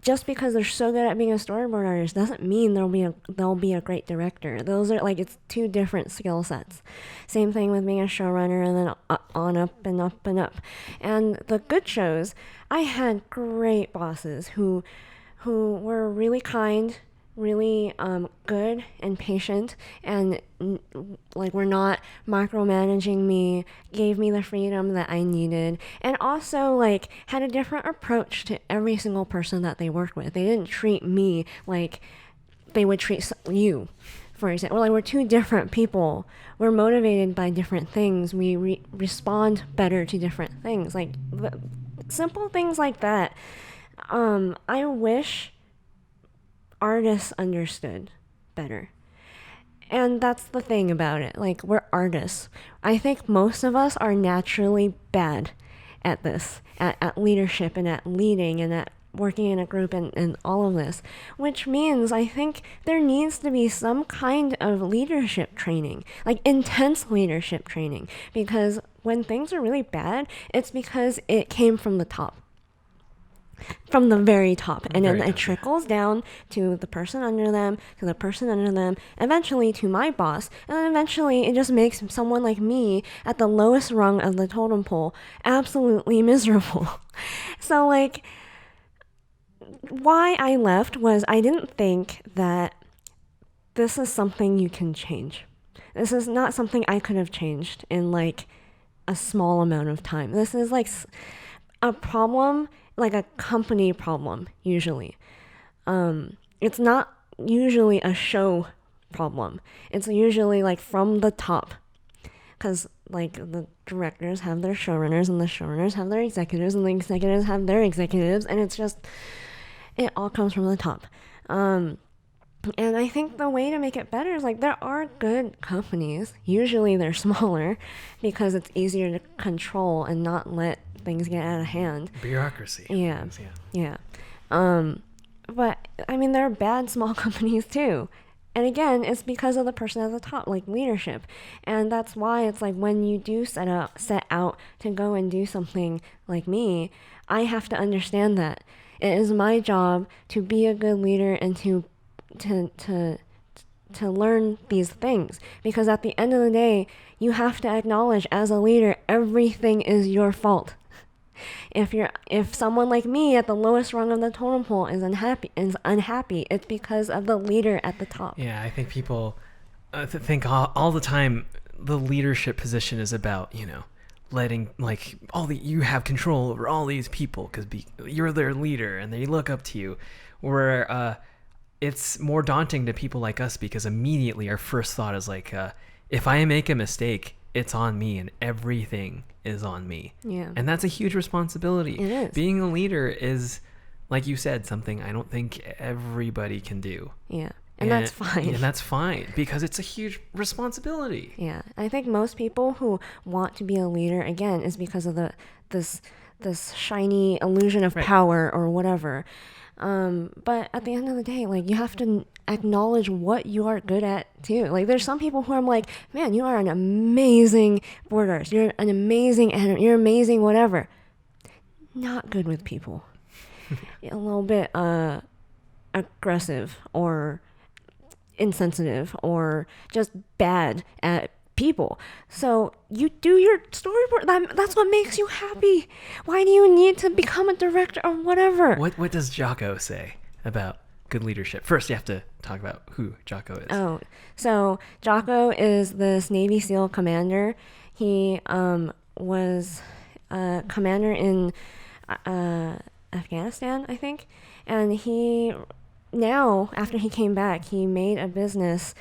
just because they're so good at being a storyboard artist doesn't mean they'll be a great director. Those are like, it's two different skill sets. Same thing with being a showrunner, and then on up and up and up. And the good shows, I had great bosses who were really kind, really good and patient, and like were not micromanaging me, gave me the freedom that I needed, and also like had a different approach to every single person that they worked with. They didn't treat me like they would treat you, for example. Like, we're two different people. We're motivated by different things. We respond better to different things. Like simple things like that. I wish artists understood better. And that's the thing about it. Like, we're artists. I think most of us are naturally bad at this, at leadership and at leading and at working in a group and all of this, which means I think there needs to be some kind of leadership training, like intense leadership training, because when things are really bad, it's because it came from the top. From the very top, and then it trickles down to the person under them, to the person under them, eventually to my boss, and then eventually it just makes someone like me at the lowest rung of the totem pole absolutely miserable. So like, why I left was I didn't think that this is something you can change. This is not something I could have changed in like a small amount of time. This is like a problem, like a company problem, usually. It's not usually a show problem. It's usually like from the top. Because like the directors have their showrunners, and the showrunners have their executives, and the executives have their executives, and it's just, it all comes from the top. And I think the way to make it better is like, there are good companies. Usually they're smaller because it's easier to control and not let things get out of hand. Bureaucracy. Yeah. But I mean, there are bad small companies too. And again, it's because of the person at the top, like leadership. And that's why it's like, when you do set out to go and do something like me, I have to understand that it is my job to be a good leader and to learn these things, because at the end of the day, you have to acknowledge as a leader, everything is your fault. If someone like me at the lowest rung of the totem pole is unhappy, it's because of the leader at the top. Yeah, I think people think all the time the leadership position is about, letting like you have control over all these people because you're their leader and they look up to you. Where it's more daunting to people like us, because immediately our first thought is like, if I make a mistake, it's on me, and everything is on me. Yeah. And that's a huge responsibility. It is. Being a leader is, like you said, something I don't think everybody can do. Yeah. And that's fine. And that's fine, because it's a huge responsibility. Yeah. I think most people who want to be a leader, again, is because of this shiny illusion of power or whatever. But at the end of the day, like, you have to acknowledge what you are good at too. Like, there's some people who I'm like, man, you are an amazing board artist. You're an amazing editor. You're amazing whatever. Not good with people. A little bit aggressive or insensitive or just bad at people. So you do your storyboard. That's what makes you happy. Why do you need to become a director or whatever? What does Jocko say about good leadership? First, you have to talk about who Jocko is. Oh, so Jocko is this Navy SEAL commander. He was a commander in Afghanistan, I think. And he, now, after he came back, he made a business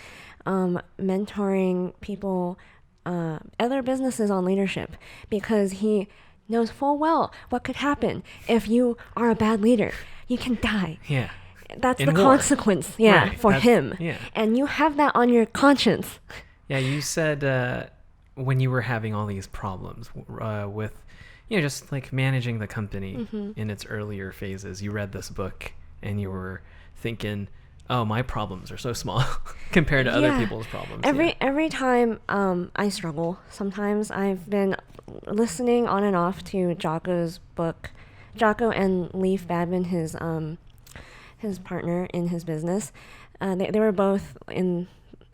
mentoring people, other businesses on leadership, because he knows full well what could happen if you are a bad leader. You can die. Yeah. That's In the war. consequence, Right. for him. Yeah. And you have that on your conscience. Yeah, you said when you were having all these problems with, just like managing the company in its earlier phases, you read this book and you were thinking, oh, my problems are so small compared to other people's problems. Every time I struggle, sometimes I've been listening on and off to Jocko's book. Jocko and Leif Badman, his partner in his business, they were both in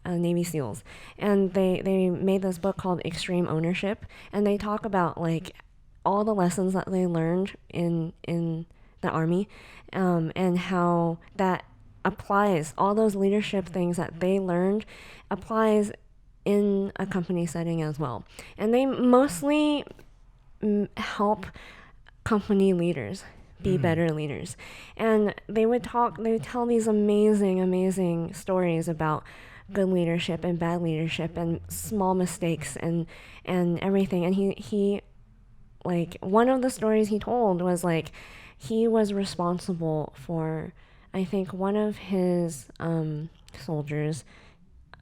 Navy SEALs, and they made this book called Extreme Ownership, and they talk about like all the lessons that they learned in the Army, and how that applies, all those leadership things that they learned applies in a company setting as well. And they mostly help company leaders be better leaders. And they would tell these amazing stories about good leadership and bad leadership and small mistakes and everything. And he like, one of the stories he told was like, he was responsible for, I think, one of his soldiers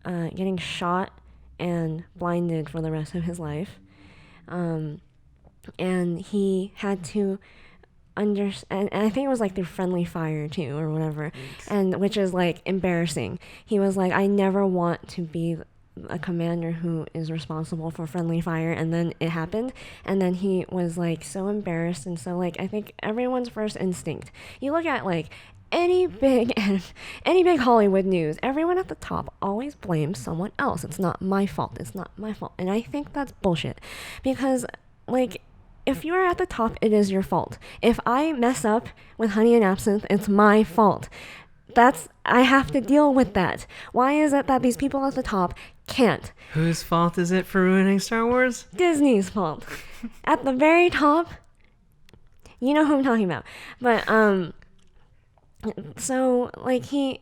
getting shot and blinded for the rest of his life. And he had to understand, and I think it was like through friendly fire too, or whatever, and which is like embarrassing. He was like, I never want to be a commander who is responsible for friendly fire, and then it happened, and then he was like so embarrassed. And so, like, I think everyone's first instinct, you look at like any big Hollywood news, everyone at the top always blames someone else. It's not my fault. And I think that's bullshit, because like, if you're at the top, it is your fault. If I mess up with Honey and Absinthe, it's my fault. I have to deal with that. Why is it that these people at the top can't? Whose fault is it for ruining Star Wars? Disney's fault. At the very top, you know who I'm talking about. But so like he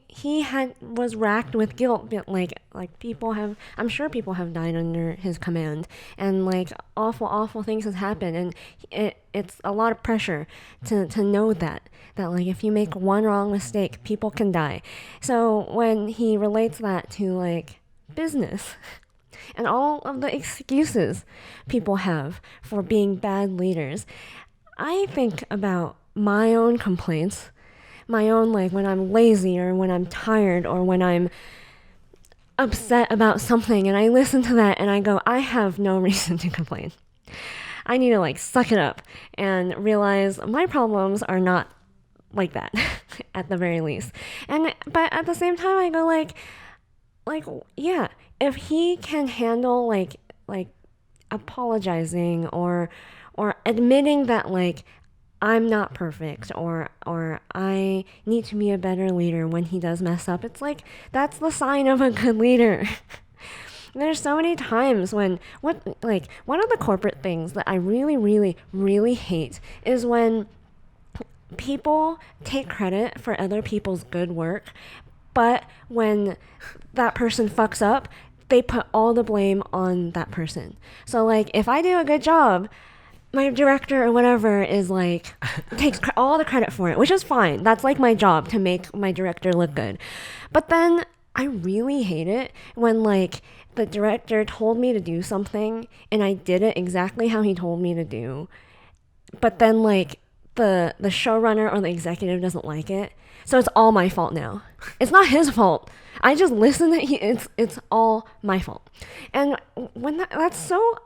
was racked with guilt, but like I'm sure people have died under his command, and like awful things has happened, and it's a lot of pressure to know that like, if you make one wrong mistake, people can die. So when he relates that to like business and all of the excuses people have for being bad leaders, I think about my own complaints. My own, like, when I'm lazy or when I'm tired or when I'm upset about something, and I listen to that and I go, I have no reason to complain. I need to like suck it up and realize my problems are not like that at the very least. But at the same time, I go like yeah, if he can handle like apologizing or admitting that like I'm not perfect, or I need to be a better leader when he does mess up, it's like, that's the sign of a good leader. There's so many times when one of the corporate things that I really hate is when people take credit for other people's good work, but when that person fucks up, they put all the blame on that person. So like, if I do a good job, my director or whatever is like, takes all the credit for it, which is fine. That's like my job, to make my director look good. But then I really hate it when like the director told me to do something and I did it exactly how he told me to do. But then like the showrunner or the executive doesn't like it. So it's all my fault now. It's not his fault. I just listen to it's all my fault. And when that's so,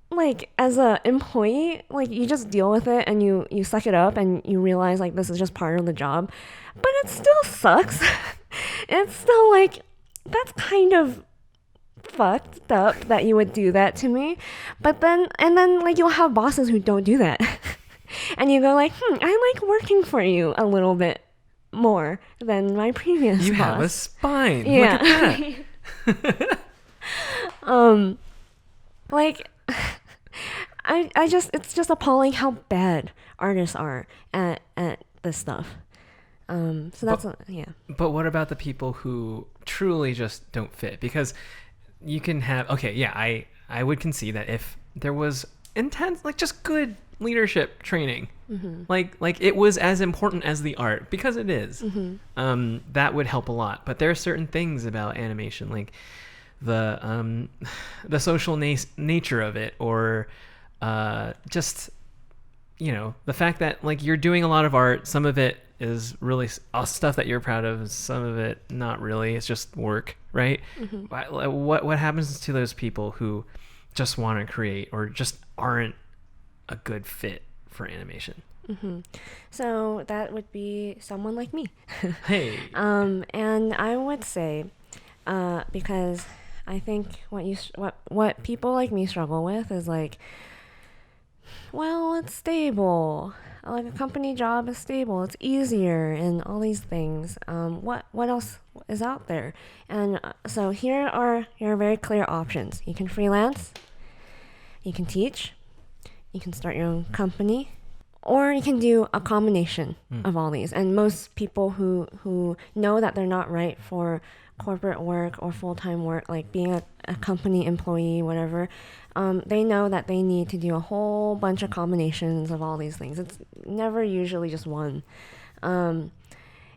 like, as a employee, like, you just deal with it and you suck it up and you realize, like, this is just part of the job. But it still sucks. It's still like, that's kind of fucked up that you would do that to me. But then like, you'll have bosses who don't do that. And you go like, I like working for you a little bit more than my previous boss. You have a spine. Yeah. Look at that. Like, I just, it's just appalling how bad artists are at this stuff. So that's, yeah. But what about the people who truly just don't fit? Because you can have, okay, yeah, I would concede that if there was intense, like, just good leadership training, like it was as important as the art, because it is, that would help a lot. But there are certain things about animation, like the social nature of it, or just, you know, the fact that, like, you're doing a lot of art, some of it is really stuff that you're proud of, some of it not really, it's just work, right? What happens to those people who just want to create or just aren't a good fit for animation? So that would be someone like me. Hey. And I would say, because I think what people like me struggle with is, like, well, it's stable. Like, a company job is stable. It's easier and all these things. What else is out there? And so here are your very clear options. You can freelance. You can teach. You can start your own company. Or you can do a combination of all these. And most people who know that they're not right for corporate work or full-time work, like being a company employee, whatever, they know that they need to do a whole bunch of combinations of all these things. It's never usually just one. And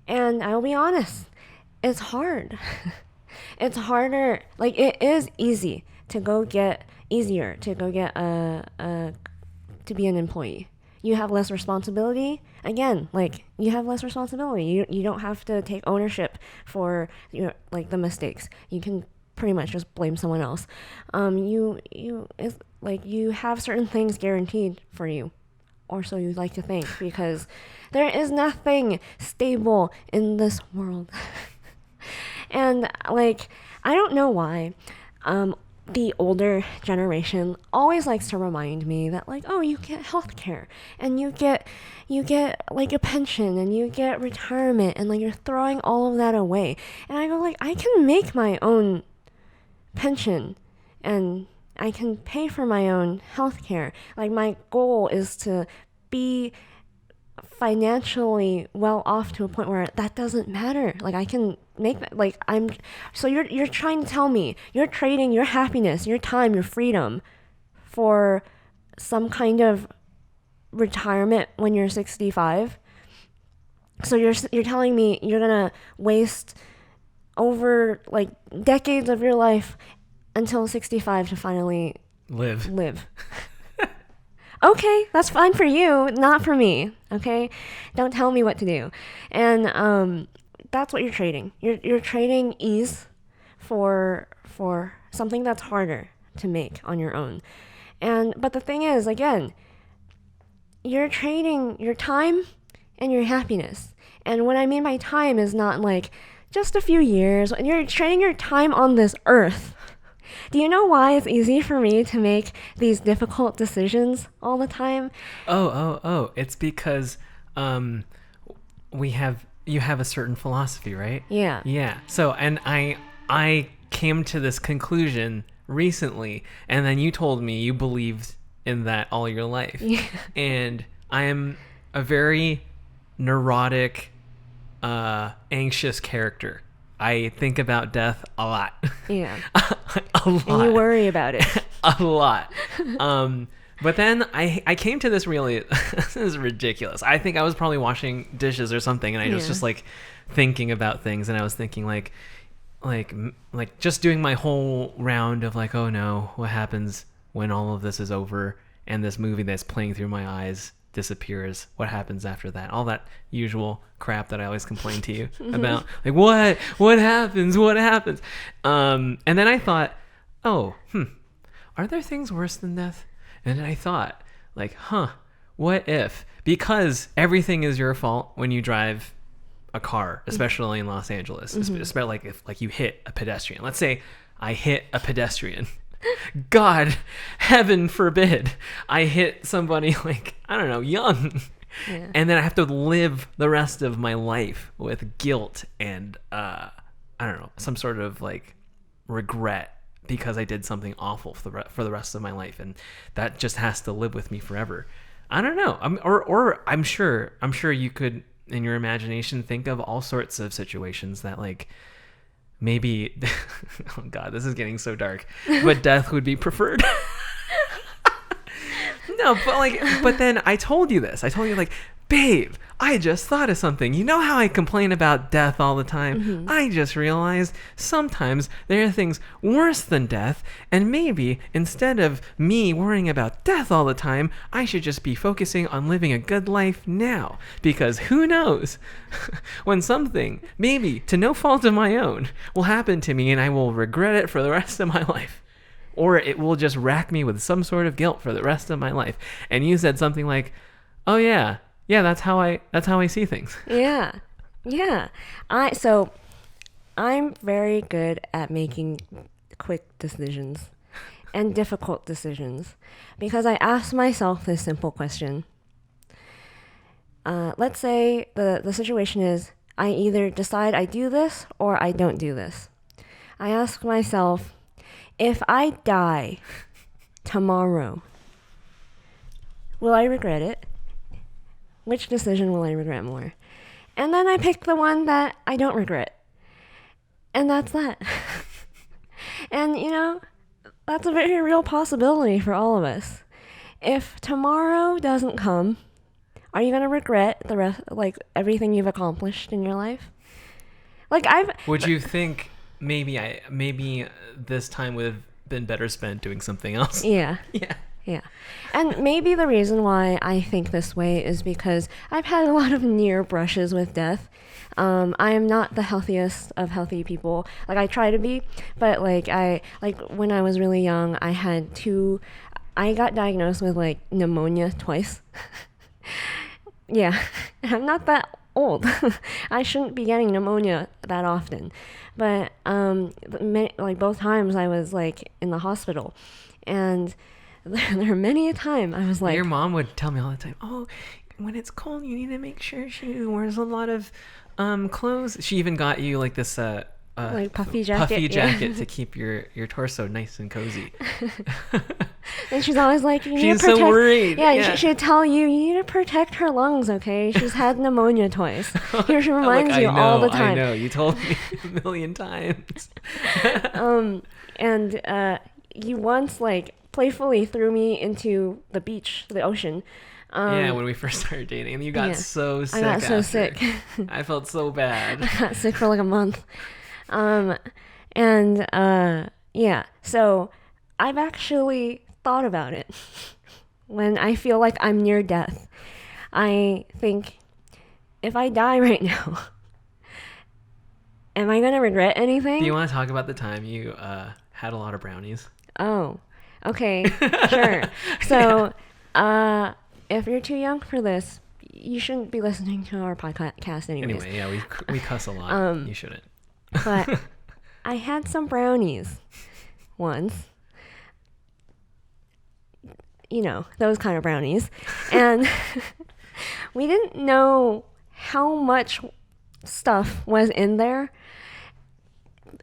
I'll be honest, it's hard. It's harder. Like, it is easier to go get to be an employee. You have less responsibility. Again, like, you have less responsibility. You don't have to take ownership for your, like, the mistakes. You can pretty much just blame someone else. It's like, you have certain things guaranteed for you, or so you like to think, because there is nothing stable in this world. And, like, I don't know why. The older generation always likes to remind me that, like, oh, you get healthcare, and you get like a pension, and you get retirement, and, like, you're throwing all of that away. And I go, like, I can make my own pension, and I can pay for my own healthcare. Like, my goal is to be financially well off to a point where that doesn't matter. Like, I can make that, like, so you're trying to tell me you're trading your happiness, your time, your freedom for some kind of retirement when you're 65. So you're telling me you're gonna waste over, like, decades of your life until 65 to finally live. Okay, that's fine for you, not for me. Okay, don't tell me what to do. And that's what you're trading. You're trading ease for something that's harder to make on your own. But the thing is, again, you're trading your time and your happiness. And what I mean by time is not, like, just a few years. You're trading your time on this earth. Do you know why it's easy for me to make these difficult decisions all the time? Oh, it's because you have a certain philosophy, right? Yeah. So, and I came to this conclusion recently, and then you told me you believed in that all your life. Yeah. And I am a very neurotic, anxious character. I think about death a lot. Yeah. A lot. And you worry about it. A lot. But then I came to this this is ridiculous. I think I was probably washing dishes or something, and I was just, like, thinking about things, and I was thinking, like just doing my whole round of, like, oh no, what happens when all of this is over and this movie that's playing through my eyes disappears, what happens after that? All that usual crap that I always complain to you about. Like, what happens? And then I thought, oh, are there things worse than death? And then I thought, like, what if? Because everything is your fault when you drive a car, especially in Los Angeles. Especially like if like you hit a pedestrian. Let's say I hit a pedestrian. God, heaven forbid, I hit somebody like, I don't know, young. Yeah. And then I have to live the rest of my life with guilt and, I don't know, some sort of like regret because I did something awful for the rest of my life. And that just has to live with me forever. I don't know. I'm sure you could, in your imagination, think of all sorts of situations that like, maybe, oh God, this is getting so dark, but death would be preferred. No, but then I told you this. I told you like, babe, I just thought of something. You know how I complain about death all the time? I just realized sometimes there are things worse than death, and maybe instead of me worrying about death all the time, I should just be focusing on living a good life now. Because who knows when something, maybe to no fault of my own, will happen to me and I will regret it for the rest of my life. Or it will just rack me with some sort of guilt for the rest of my life. And you said something like, oh yeah, that's how I see things. Yeah. I'm very good at making quick decisions and difficult decisions because I ask myself this simple question. Let's say the situation is I either decide I do this or I don't do this. I ask myself, if I die tomorrow, will I regret it? Which decision will I regret more? And then I pick the one that I don't regret. And that's that. And, you know, that's a very real possibility for all of us. If tomorrow doesn't come, are you going to regret the rest, like everything you've accomplished in your life? Would you think maybe this time would have been better spent doing something else? Yeah. And maybe the reason why I think this way is because I've had a lot of near brushes with death. I am not the healthiest of healthy people. Like, I try to be, but when I was really young, I got diagnosed with like pneumonia twice. Yeah, I'm not that old. I shouldn't be getting pneumonia that often. But both times I was like in the hospital, and there were many a time I was like... Your mom would tell me all the time, oh, when it's cold, you need to make sure she wears a lot of clothes. She even got you like this like puffy jacket to keep your torso nice and cozy. And she's always like, she's so worried. Yeah. She'd tell you need to protect her lungs, okay? She's had pneumonia twice. Here, she reminds you all the time. I know, you told me a million times. And you once like playfully threw me into the beach, the ocean. When we first started dating, and you got so sick. I got so sick. I felt so bad. I got sick for like a month. So I've actually thought about it. When I feel like I'm near death, I think, if I die right now, am I going to regret anything? Do you want to talk about the time you had a lot of brownies? Oh, okay, sure. So, if you're too young for this, you shouldn't be listening to our podcast anyways. Anyway, yeah, we cuss a lot. You shouldn't. But I had some brownies once. You know, those kind of brownies. And we didn't know how much stuff was in there.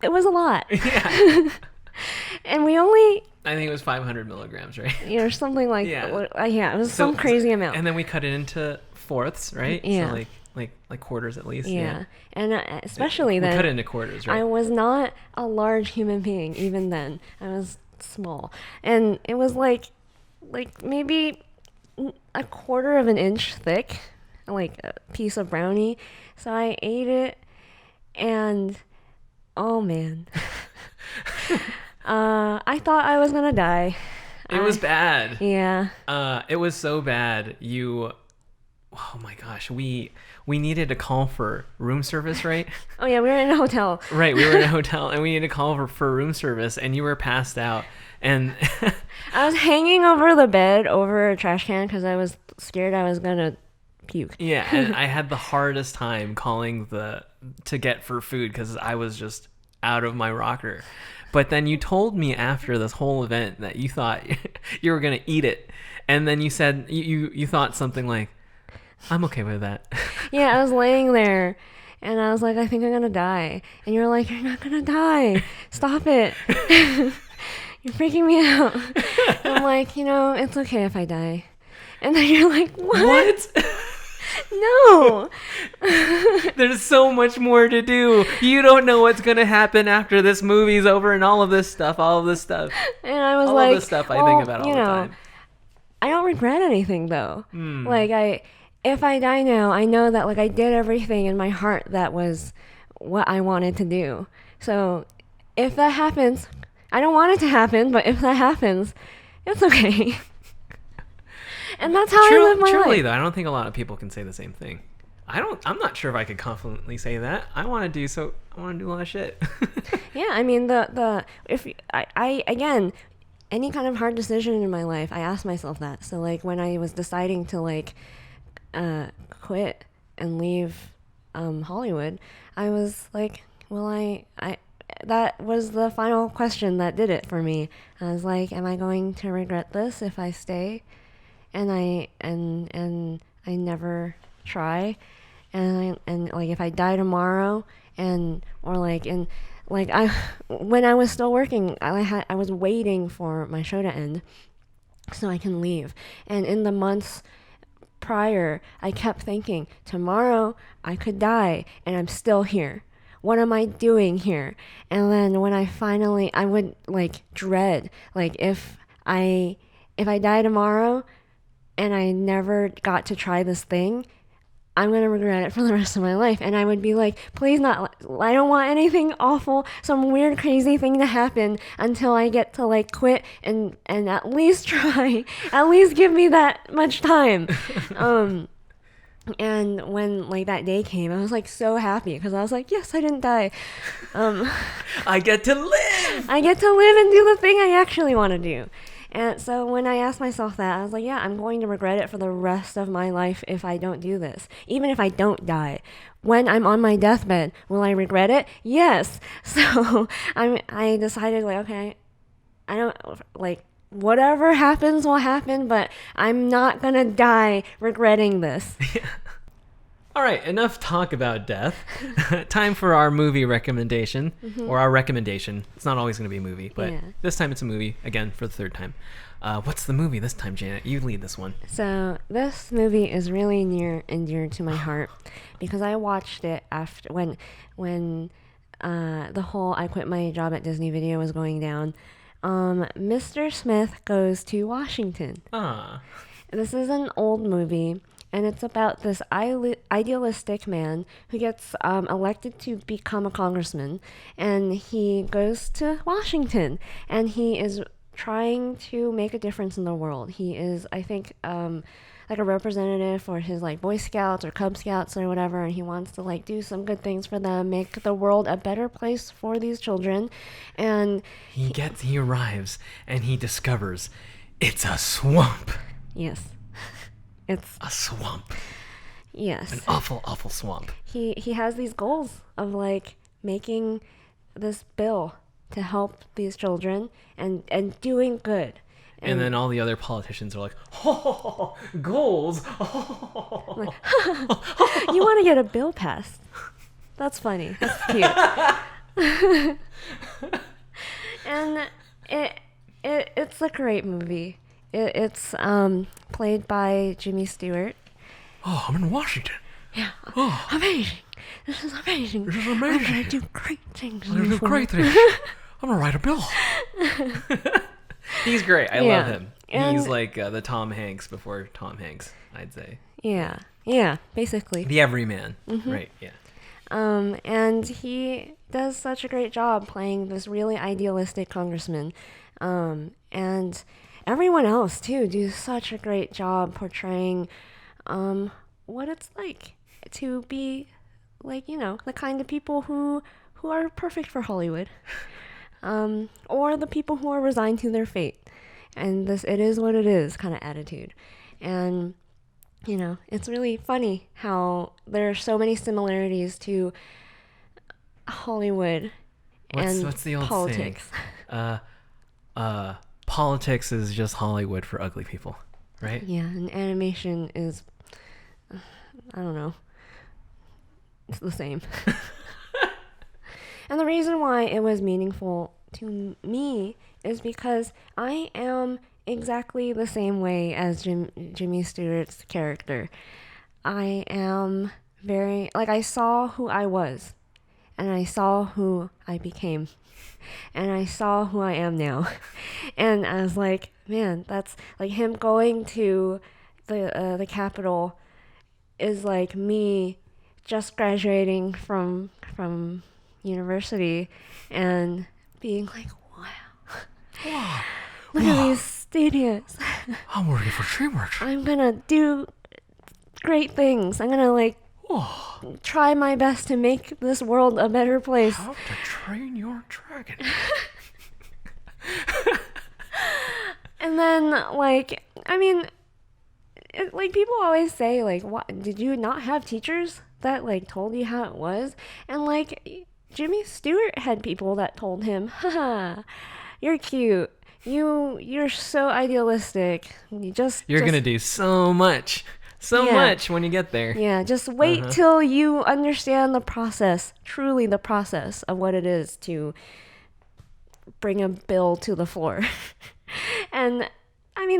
It was a lot. Yeah. And we only... I think it was 500 milligrams, right? Or something like that. Yeah, it was some crazy amount. And then we cut it into fourths, right? Yeah. So like quarters at least. Yeah. And especially then... We cut it into quarters, right? I was not a large human being even then. I was small. And it was like maybe a quarter of an inch thick, like a piece of brownie. So I ate it, and oh man. I thought I was gonna die. It was bad. Yeah. It was so bad. Oh my gosh, we needed to call for room service, right? Oh yeah, we were in a hotel. Right, we were in a hotel and we needed to call for room service, and you were passed out, and I was hanging over the bed over a trash can because I was scared I was gonna puke. yeah, and I had the hardest time calling to get for food because I was just out of my rocker. But then you told me after this whole event that you thought you were gonna eat it, and then you said you thought something like, I'm okay with that. Yeah, I was laying there and I was like, I think I'm gonna die. And you're like, you're not gonna die. Stop it. You're freaking me out. And I'm like, it's okay if I die. And then you're like, what? No. There's so much more to do. You don't know what's going to happen after this movie's over and all of this stuff. And I was all like, of this stuff I think about all the time. I don't regret anything though. Like if I die now, I know that like I did everything in my heart that was what I wanted to do. So if that happens, I don't want it to happen, but if that happens, it's okay. And that's how I live my life. Truly though, I don't think a lot of people can say the same thing. I'm not sure if I could confidently say that. I want to do a lot of shit. Yeah, I mean again, any kind of hard decision in my life, I asked myself that. So like when I was deciding to like quit and leave Hollywood, I was like, well, I that was the final question that did it for me. I was like, am I going to regret this if I stay? And I never try. And like if I die tomorrow when I was still working, I was waiting for my show to end so I can leave. And in the months prior, I kept thinking, tomorrow I could die and I'm still here. What am I doing here? And then when I would like dread, like if I die tomorrow and I never got to try this thing, I'm going to regret it for the rest of my life. And I would be like, please not, I don't want anything awful, some weird, crazy thing to happen until I get to like quit and at least try, at least give me that much time. And when like that day came, I was like so happy because I was like, yes, I didn't die. I get to live. I get to live and do the thing I actually want to do. And so when I asked myself that, I was like, yeah, I'm going to regret it for the rest of my life if I don't do this. Even if I don't die. When I'm on my deathbed, will I regret it? Yes. So I decided like, okay, I don't like whatever happens will happen, but I'm not going to die regretting this. Yeah. All right, enough talk about death. Time for our movie recommendation, or our recommendation. It's not always going to be a movie, but this time it's a movie, again, for the third time. What's the movie this time, Janet? You lead this one. So this movie is really near and dear to my heart because I watched it after when the whole I quit my job at Disney video was going down. Mr. Smith Goes to Washington. This is an old movie. And it's about this idealistic man who gets elected to become a congressman. And he goes to Washington. And he is trying to make a difference in the world. He is, I think, like a representative for his like Boy Scouts or Cub Scouts or whatever. And he wants to like do some good things for them, make the world a better place for these children. And he arrives and he discovers it's a swamp. Yes. It's a swamp. Yes. An awful, awful swamp. He has these goals of like making this bill to help these children and doing good. And then all the other politicians are like, oh, goals. Oh. Like, you want to get a bill passed. That's funny. That's cute. And it's a great movie. It's played by Jimmy Stewart. Oh, I'm in Washington. Yeah. Oh. Amazing. This is amazing. This is amazing. I'm going to do great things. I'm going to do great things. I'm going to write a bill. He's great. I love him. He's like the Tom Hanks before Tom Hanks, I'd say. Yeah. Yeah, basically. The everyman. Right, yeah. And he does such a great job playing this really idealistic congressman. And everyone else too do such a great job portraying what it's like to be like, the kind of people who are perfect for Hollywood, or the people who are resigned to their fate, and this "it is what it is" kind of attitude. And it's really funny how there are so many similarities to Hollywood and what's the old politics. Saying? Politics is just Hollywood for ugly people, right? Yeah, and animation is, I don't know, it's the same. And the reason why it was meaningful to me is because I am exactly the same way as Jimmy Stewart's character. I am very, like, I saw who I was, and I saw who I became, and I saw who I am now. And I was like, man, that's like him going to the Capitol is like me just graduating from university and being like, wow, look at these studios. I'm working for DreamWorks. I'm gonna do great things. I'm gonna try my best to make this world a better place. How to Train Your Dragon. And then people always say, like, what, did you not have teachers that told you how it was? And Jimmy Stewart had people that told him, haha, you're cute. You're so idealistic. You're gonna do so much when you get there. Yeah, just wait till you understand the process, truly the process of what it is to bring a bill to the floor. And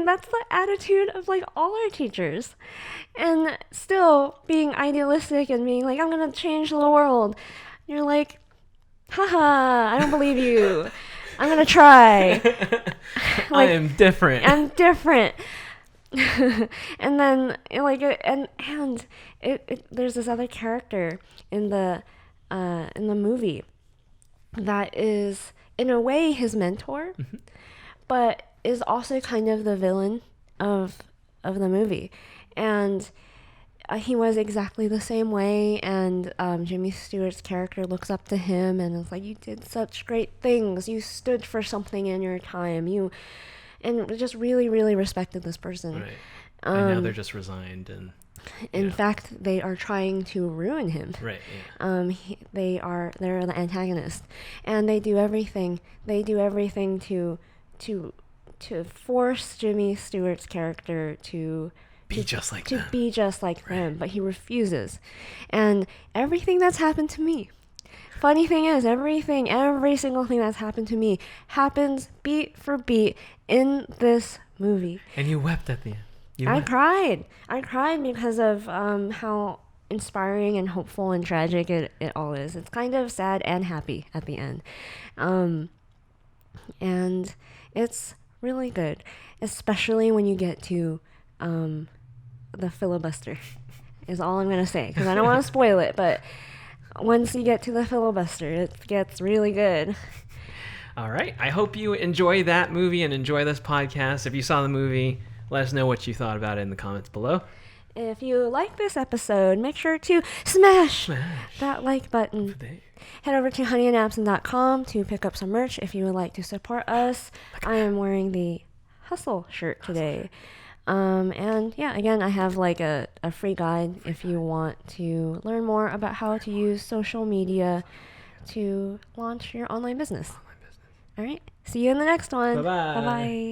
that's the attitude of all our teachers. And still being idealistic and being like, I'm gonna change the world. You're like, haha, I don't believe you. I'm gonna try. I am different. I'm different. And then there's this other character in the movie that is in a way his mentor, but is also kind of the villain of the movie. And he was exactly the same way, and Jimmy Stewart's character looks up to him and is like, you did such great things, you stood for something in your time, and just really, really respected this person. Right. And now they're just resigned, and in fact, they are trying to ruin him. Right. Yeah. They're the antagonist, and they do everything. They do everything to force Jimmy Stewart's character to be just like them. Be just like them, but he refuses. And everything that's happened to me, funny thing is, every single thing that's happened to me happens beat for beat in this movie. And you wept at the end. I cried because of how inspiring and hopeful and tragic it all is. It's kind of sad and happy at the end. And it's really good, especially when you get to the filibuster, is all I'm going to say, because I don't want to spoil it, but once you get to the filibuster, it gets really good. All right. I hope you enjoy that movie and enjoy this podcast. If you saw the movie, let us know what you thought about it in the comments below. If you like this episode, make sure to smash that like button. Head over to honeyandabsent.com to pick up some merch if you would like to support us. I am wearing the Hustle shirt today. And yeah, again, I have a free guide if you want to learn more about how to use social media to launch your online business. All right. See you in the next one. Bye-bye. Bye-bye.